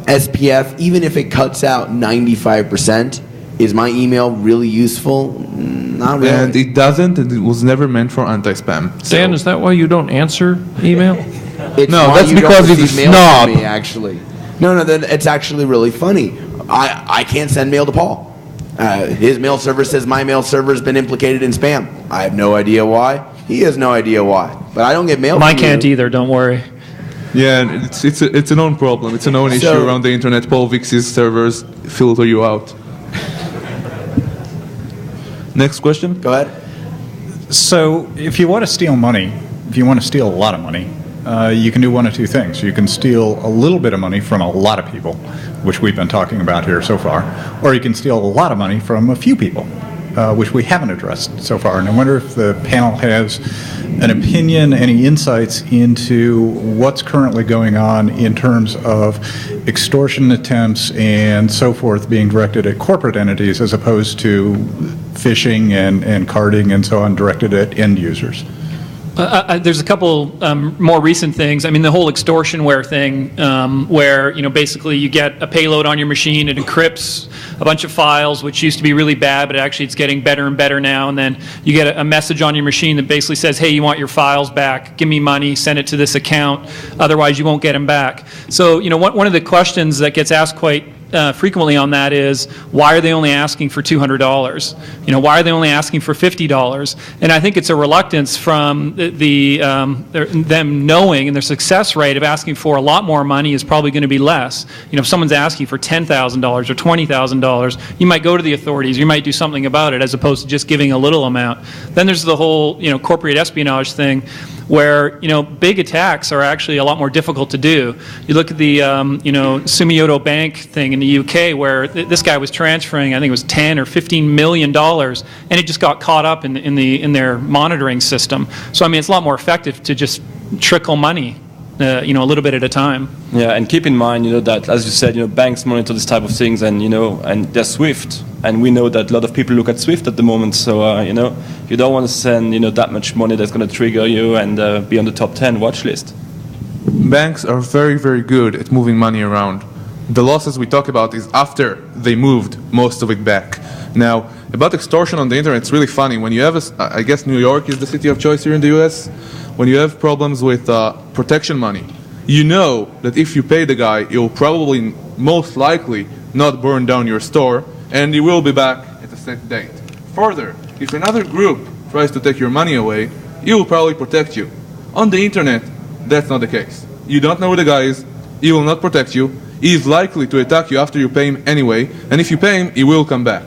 SPF, even if it cuts out 95%, is my email really useful? Not really. And it doesn't, and it was never meant for anti-spam. Dan, is that why you don't answer email? No, that's because he's a snob. Me, actually. No, it's actually really funny. I can't send mail to Paul. His mail server says my mail server has been implicated in spam. I have no idea why. He has no idea why. But I don't get mail Mine from can't you. either, don't worry. Yeah, it's a known problem. It's a known issue around the internet. Paul Vix's servers filter you out. Next question. Go ahead. So if you want to steal money, if you want to steal a lot of money, you can do one of two things. You can steal a little bit of money from a lot of people, which we've been talking about here so far, or you can steal a lot of money from a few people. which we haven't addressed so far. And I wonder if the panel has an opinion, any insights into what's currently going on in terms of extortion attempts and so forth being directed at corporate entities as opposed to phishing and carding and so on directed at end users. There's a couple more recent things. I mean, the whole extortionware thing, where basically you get a payload on your machine, it encrypts a bunch of files, which used to be really bad, but actually it's getting better and better now. And then you get a message on your machine that basically says, "Hey, you want your files back? Give me money. Send it to this account. Otherwise, you won't get them back." So, one of the questions that gets asked quite frequently on that is, why are they only asking for $200? Why are they only asking for $50? And I think it's a reluctance from them knowing, and their success rate of asking for a lot more money is probably going to be less. If someone's asking for $10,000 or $20,000, you might go to the authorities, you might do something about it, as opposed to just giving a little amount. Then there's the whole corporate espionage thing, where big attacks are actually a lot more difficult to do. You look at the Sumitomo Bank thing in the UK, where this guy was transferring, I think it was $10 or $15 million, and it just got caught up in their monitoring system. So I mean, it's a lot more effective to just trickle money, a little bit at a time. Yeah, and keep in mind, that as you said, banks monitor this type of things, and and they're SWIFT, and we know that a lot of people look at SWIFT at the moment. So you don't want to send that much money that's going to trigger you and be on the top 10 watch list. Banks are very, very good at moving money around. The losses we talk about is after they moved most of it back. Now, about extortion on the internet, it's really funny. When you have, I guess New York is the city of choice here in the US, when you have problems with protection money, you know that if you pay the guy, he'll probably, most likely, not burn down your store, and he will be back at a set date. Further, if another group tries to take your money away, he will probably protect you. On the internet, that's not the case. You don't know who the guy is, he will not protect you, he is likely to attack you after you pay him anyway, and if you pay him, he will come back.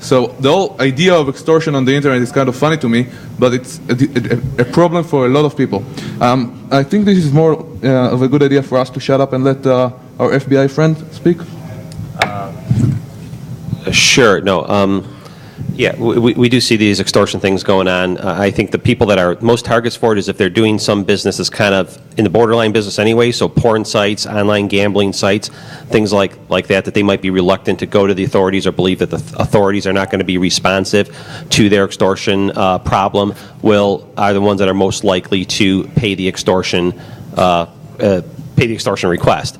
So the whole idea of extortion on the internet is kind of funny to me, but it's a problem for a lot of people. I think this is more of a good idea for us to shut up and let our FBI friend speak. Sure. No. Yeah, we do see these extortion things going on. I think the people that are most targets for it is if they're doing some business that's kind of in the borderline business anyway, so porn sites, online gambling sites, things like that they might be reluctant to go to the authorities or believe that the authorities are not going to be responsive to their extortion problem, are the ones that are most likely to pay the extortion request.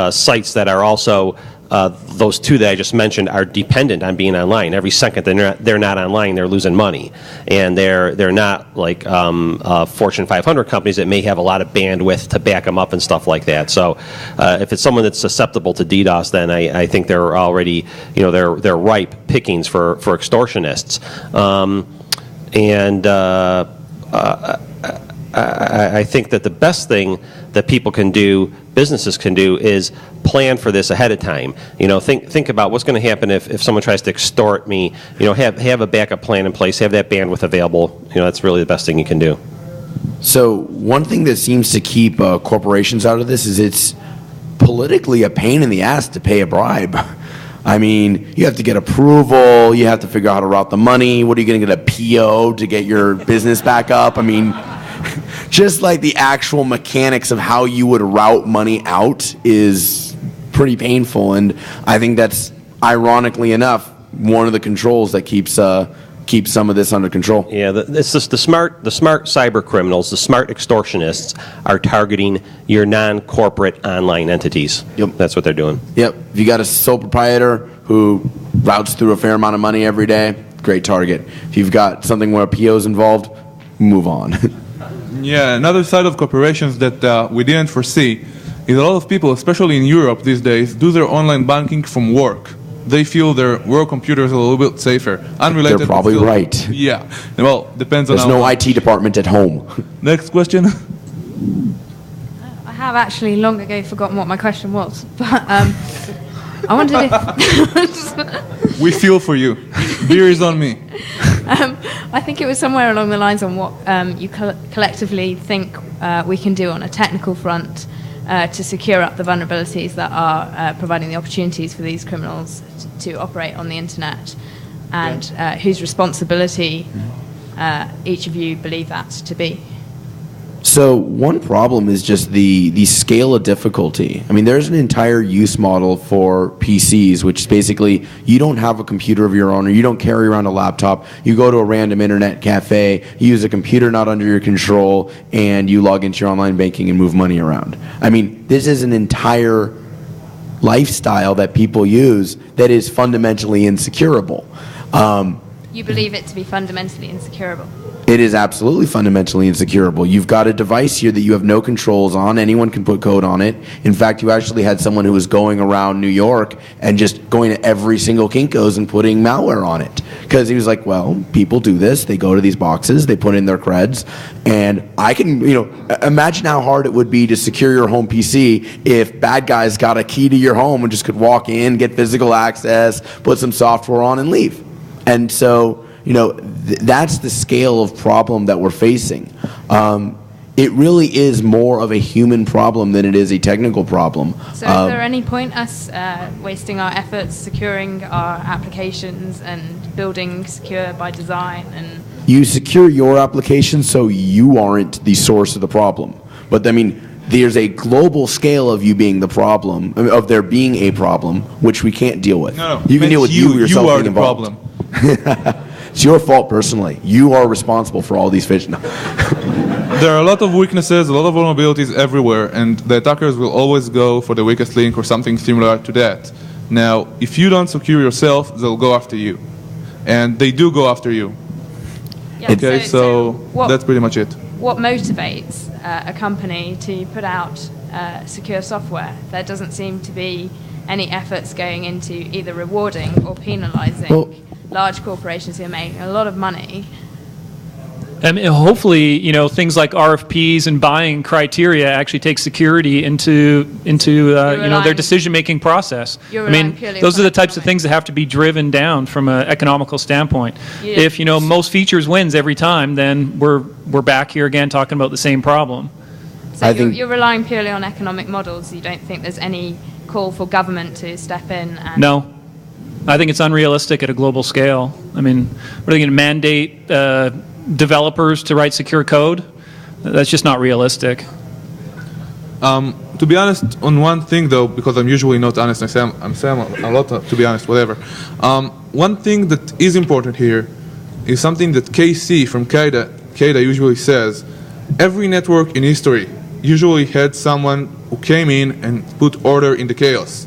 Sites that are also those two that I just mentioned are dependent on being online. Every second they're not online, they're losing money, and they're not like Fortune 500 companies that may have a lot of bandwidth to back them up and stuff like that. So if it's someone that's susceptible to DDoS, then I think they're already they're ripe pickings for extortionists, I think that the best thing that people can do, businesses can do, is plan for this ahead of time. Think about what's going to happen if someone tries to extort me. Have a backup plan in place, have that bandwidth available. That's really the best thing you can do. So one thing that seems to keep corporations out of this is it's politically a pain in the ass to pay a bribe. I mean, you have to get approval, you have to figure out how to route the money. What are you going to get, a PO to get your business back up? I mean, just like the actual mechanics of how you would route money out is pretty painful, and I think that's, ironically enough, one of the controls that keeps some of this under control. Yeah, it's just the smart cyber criminals, the smart extortionists are targeting your non-corporate online entities. Yep. That's what they're doing. Yep. If you got a sole proprietor who routes through a fair amount of money every day, great target. If you've got something where a PO is involved, move on. Yeah, another side of corporations that we didn't foresee is a lot of people, especially in Europe these days, do their online banking from work. They feel their work computer is a little bit safer. Unrelated. They're probably right. Yeah. Well, depends on There's no IT department at home. Next question. I have actually long ago forgotten what my question was, but I wondered if... We feel for you. Beer is on me. I think it was somewhere along the lines on what you collectively think we can do on a technical front to secure up the vulnerabilities that are providing the opportunities for these criminals to operate on the internet. and whose responsibility each of you believe that to be? So one problem is just the scale of difficulty. I mean, there's an entire use model for PCs, which is basically you don't have a computer of your own, or you don't carry around a laptop. You go to a random internet cafe, you use a computer not under your control, and you log into your online banking and move money around. I mean, this is an entire lifestyle that people use that is fundamentally insecurable. You believe it to be fundamentally insecurable? It is absolutely fundamentally insecurable. You've got a device here that you have no controls on. Anyone can put code on it. In fact, you actually had someone who was going around New York and just going to every single Kinko's and putting malware on it. Because he was like, well, people do this. They go to these boxes, they put in their creds, and I can, imagine how hard it would be to secure your home PC if bad guys got a key to your home and just could walk in, get physical access, put some software on, and leave. And so, that's the scale of problem that we're facing. It really is more of a human problem than it is a technical problem. So is there any point us wasting our efforts securing our applications and building secure by design? And you secure your application so you aren't the source of the problem. But I mean, there's a global scale of you being the problem, of there being a problem, which we can't deal with. No, you can deal with you yourself are being the involved. problem. It's your fault personally. You are responsible for all these fish. No. There are a lot of weaknesses, a lot of vulnerabilities everywhere, and the attackers will always go for the weakest link or something similar to that. Now, if you don't secure yourself, they'll go after you. And they do go after you. Yeah, okay, so that's pretty much it. What motivates a company to put out secure software? There doesn't seem to be any efforts going into either rewarding or penalizing large corporations who are making a lot of money. I mean, hopefully, things like RFPs and buying criteria actually take security into their decision-making process. I mean, those are the types of things that have to be driven down from an economical standpoint. Yeah. If most features wins every time, then we're back here again talking about the same problem. So you're relying purely on economic models. You don't think there's any call for government to step in? And No. I think it's unrealistic at a global scale. I mean, what are they going to mandate developers to write secure code? That's just not realistic. To be honest, on one thing though, because I'm usually not honest, I'm saying a lot, to be honest, whatever. One thing that is important here is something that KC from CADA usually says. Every network in history usually had someone who came in and put order in the chaos.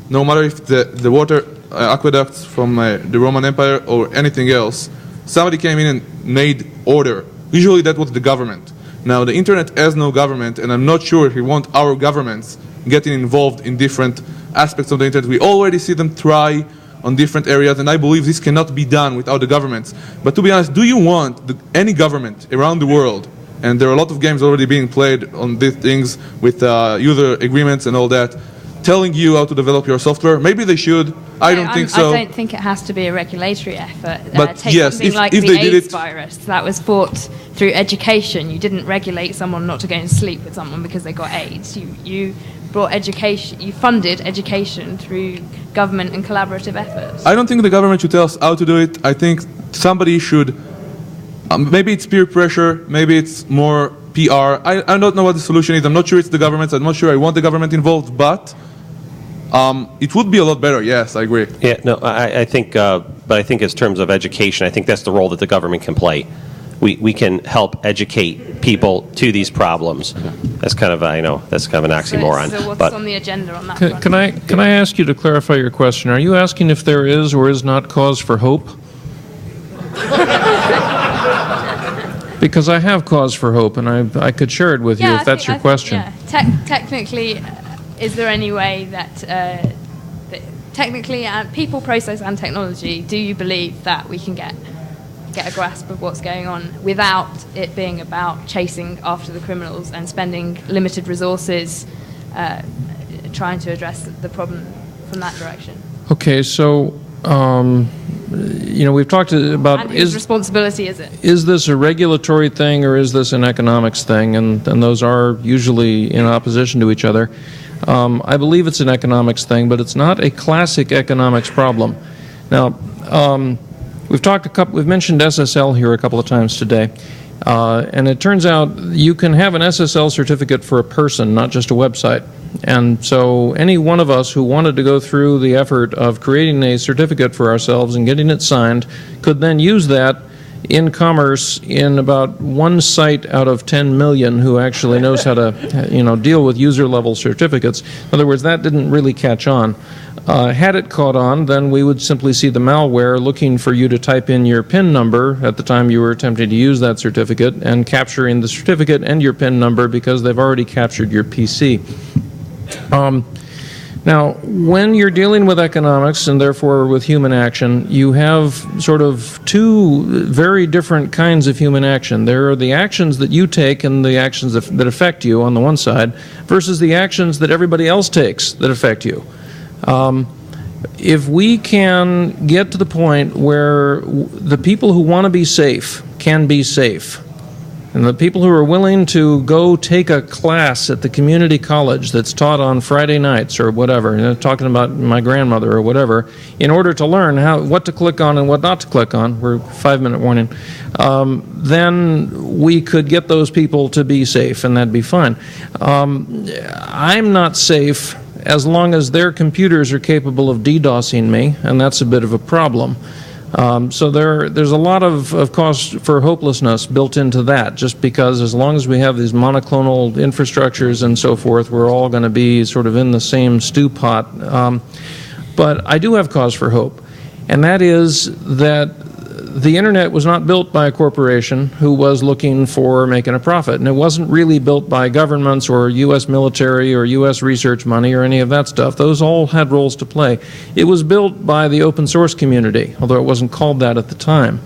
No matter if the water aqueducts from the Roman Empire or anything else, somebody came in and made order. Usually that was the government. Now the internet has no government, and I'm not sure if we want our governments getting involved in different aspects of the internet. We already see them try on different areas, and I believe this cannot be done without the governments. But to be honest, do you want any government around the world, and there are a lot of games already being played on these things with user agreements and all that, telling you how to develop your software? Maybe they should. I don't think so. I don't think it has to be a regulatory effort. But take yes, something like if the they did AIDS it, virus that was fought through education. You didn't regulate someone not to go and sleep with someone because they got AIDS. You brought education. You funded education through government and collaborative efforts. I don't think the government should tell us how to do it. I think somebody should. Maybe it's peer pressure. Maybe it's more PR. I don't know what the solution is. I'm not sure it's the government. I'm not sure I want the government involved, but it would be a lot better. Yes, I agree. Yeah, no, I think, but I think in terms of education, I think that's the role that the government can play. We can help educate people to these problems. That's kind of, I know, that's kind of an oxymoron. So what's on the agenda on that front? Can I ask you to clarify your question? Are you asking if there is or is not cause for hope? Because I have cause for hope, and I could share it with you if that's your question. Technically, is there any way that technically, people, process, and technology, do you believe that we can get a grasp of what's going on without it being about chasing after the criminals and spending limited resources trying to address the problem from that direction? Okay, so we've talked about and whose responsibility is it? Is this a regulatory thing or is this an economics thing? And those are usually in opposition to each other. I believe it's an economics thing, but it's not a classic economics problem. Now, We've mentioned SSL here a couple of times today, and it turns out you can have an SSL certificate for a person, not just a website. And so any one of us who wanted to go through the effort of creating a certificate for ourselves and getting it signed could then use that in commerce in about one site out of 10 million who actually knows how to deal with user-level certificates. In other words, that didn't really catch on. Had it caught on, then we would simply see the malware looking for you to type in your PIN number at the time you were attempting to use that certificate and capturing the certificate and your PIN number because they've already captured your PC. Now, when you're dealing with economics and therefore with human action, you have sort of two very different kinds of human action. There are the actions that you take and the actions that affect you on the one side versus the actions that everybody else takes that affect you. If we can get to the point where the people who want to be safe can be safe, and the people who are willing to go take a class at the community college that's taught on Friday nights or whatever, talking about my grandmother or whatever, in order to learn what to click on and what not to click on, we're 5-minute warning, then we could get those people to be safe, and that'd be fine. I'm not safe as long as their computers are capable of DDoSing me, and that's a bit of a problem. So there's a lot of cause for hopelessness built into that, just because as long as we have these monoclonal infrastructures and so forth, we're all going to be sort of in the same stew pot. But I do have cause for hope, and that is that the internet was not built by a corporation who was looking for making a profit, and it wasn't really built by governments or U.S. military or U.S. research money or any of that stuff. Those all had roles to play. It was built by the open source community, although it wasn't called that at the time.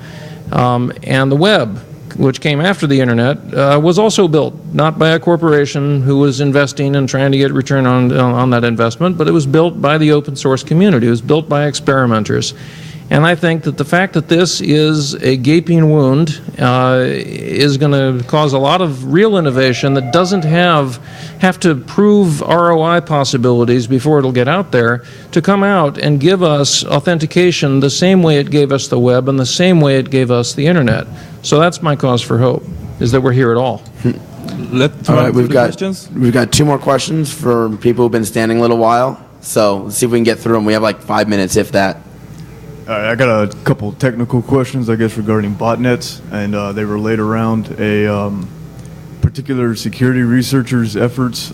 And the web, which came after the internet, was also built not by a corporation who was investing and trying to get return on that investment, but it was built by the open source community. It was built by experimenters. And I think that the fact that this is a gaping wound is going to cause a lot of real innovation that doesn't have to prove ROI possibilities before it'll get out there, to come out and give us authentication the same way it gave us the web and the same way it gave us the internet. So that's my cause for hope, is that we're here at all. All right, we've got 2 more questions for people who've been standing a little while. So let's see if we can get through them. We have like 5 minutes, if that. I got a couple technical questions, I guess, regarding botnets, and they relate around a particular security researcher's efforts.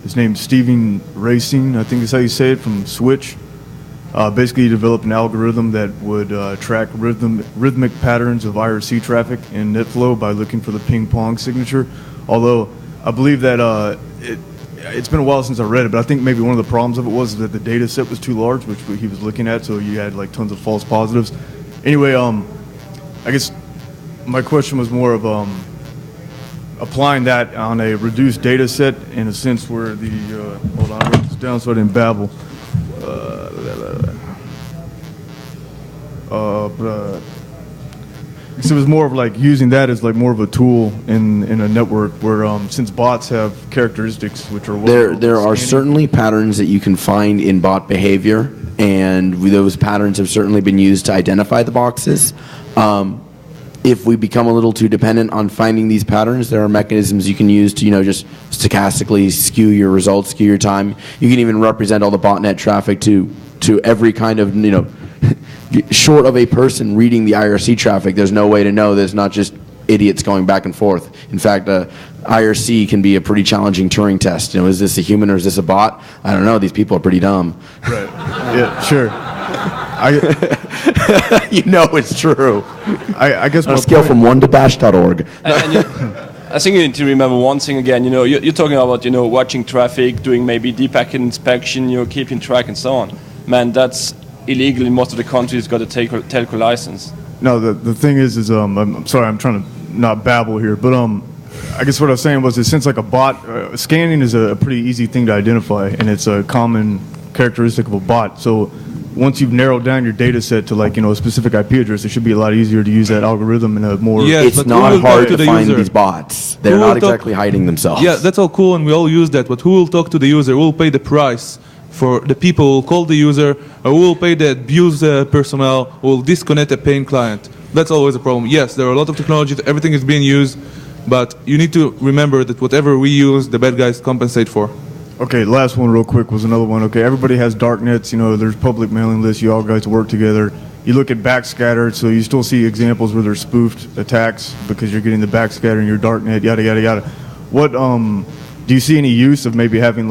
His name's Stephen Racine, I think is how you say it, from Switch. Basically, he developed an algorithm that would track rhythmic patterns of IRC traffic in NetFlow by looking for the ping pong signature. Although I believe that it's been a while since I read it, but I think maybe one of the problems of it was that the data set was too large, which he was looking at, so you had like tons of false positives. Anyway, I guess my question was more of applying that on a reduced data set in a sense where the, hold on, I wrote this down so I didn't babble. So it was more of like using that as like more of a tool in a network where since bots have characteristics which are there are certainly patterns that you can find in bot behavior, and those patterns have certainly been used to identify the boxes. If we become a little too dependent on finding these patterns, there are mechanisms you can use to just stochastically skew your results, skew your time. You can even represent all the botnet traffic to every kind of short of a person reading the IRC traffic, there's no way to know there's not just idiots going back and forth. In fact, IRC can be a pretty challenging Turing test. Is this a human or is this a bot? I don't know. These people are pretty dumb. Right. Yeah, sure. It's true. I guess on a scale from 1 to bash.org. I think you need to remember one thing again. You're talking about watching traffic, doing maybe deep packet inspection, keeping track and so on. Man, that's illegal in most of the countries. Got a telco license. No, the thing is I'm sorry, I'm trying to not babble here, but I guess what I was saying was that since like a bot, scanning is a pretty easy thing to identify, and it's a common characteristic of a bot. So once you've narrowed down your data set to like a specific IP address, it should be a lot easier to use that algorithm in a more. It's not hard to find these bots. They're not exactly hiding themselves. Yeah, that's all cool, and we all use that. But who will talk to the user? Who will pay the price for the people who call the user, or who will pay the abuse personnel, who will disconnect a paying client. That's always a problem. Yes, there are a lot of technologies, everything is being used, but you need to remember that whatever we use, the bad guys compensate for. Okay, last one real quick was another one. Okay, everybody has darknets, there's public mailing lists, you all guys work together. You look at backscatter, so you still see examples where there's spoofed attacks because you're getting the backscatter in your darknet, yada, yada, yada. What, do you see any use of maybe having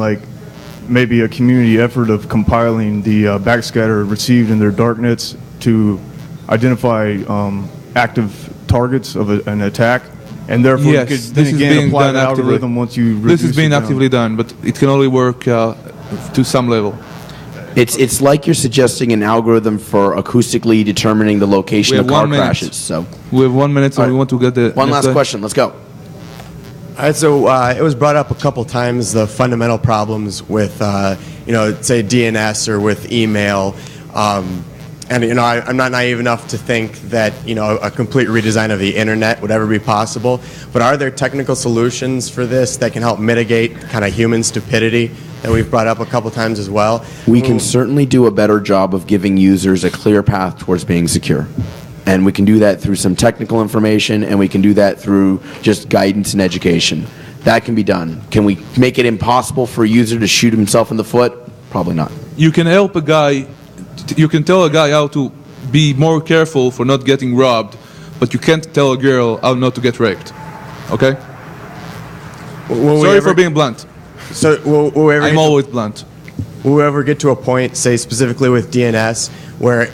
maybe a community effort of compiling the backscatter received in their darknets to identify active targets of an attack? And therefore, yes, you could then again apply the algorithm once you reduce This is being actively done, but it can only work to some level. It's like you're suggesting an algorithm for acoustically determining the location of car crashes. So we have 1 minute, so we want to get the one last question. Let's go. All right, so it was brought up a couple times, the fundamental problems with, say DNS or with email. And I'm not naive enough to think that a complete redesign of the internet would ever be possible. But are there technical solutions for this that can help mitigate kind of human stupidity that we've brought up a couple times as well? We can certainly do a better job of giving users a clear path towards being secure. And we can do that through some technical information, and we can do that through just guidance and education. That can be done. Can we make it impossible for a user to shoot himself in the foot? Probably not. You can help a guy, you can tell a guy how to be more careful for not getting robbed, but you can't tell a girl how not to get raped. Okay? Sorry for being blunt. So I'm always blunt. Will we ever get to a point, say specifically with DNS, where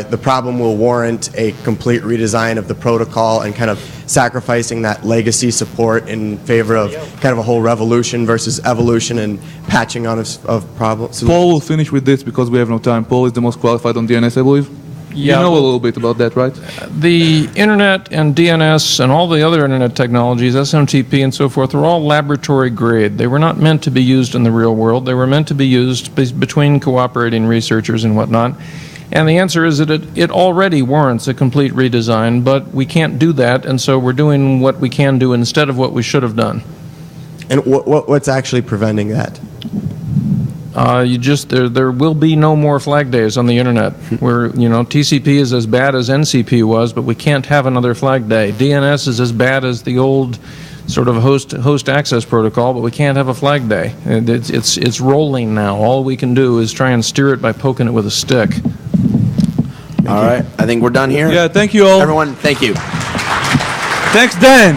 the problem will warrant a complete redesign of the protocol and kind of sacrificing that legacy support in favor of kind of a whole revolution versus evolution and patching on of problems? Paul will finish with this because we have no time. Paul is the most qualified on DNS, I believe. Yeah, you know a little bit about that, right? The internet and DNS and all the other internet technologies, SMTP and so forth, are all laboratory grade. They were not meant to be used in the real world. They were meant to be used between cooperating researchers and whatnot. And the answer is that it already warrants a complete redesign, but we can't do that, and so we're doing what we can do instead of what we should have done. And what's actually preventing that? There will be no more flag days on the internet. Where TCP is as bad as NCP was, but we can't have another flag day. DNS is as bad as the old sort of host access protocol, but we can't have a flag day. It's rolling now. All we can do is try and steer it by poking it with a stick. All right, I think we're done here. Yeah, thank you all. Everyone, thank you. Thanks, Dan.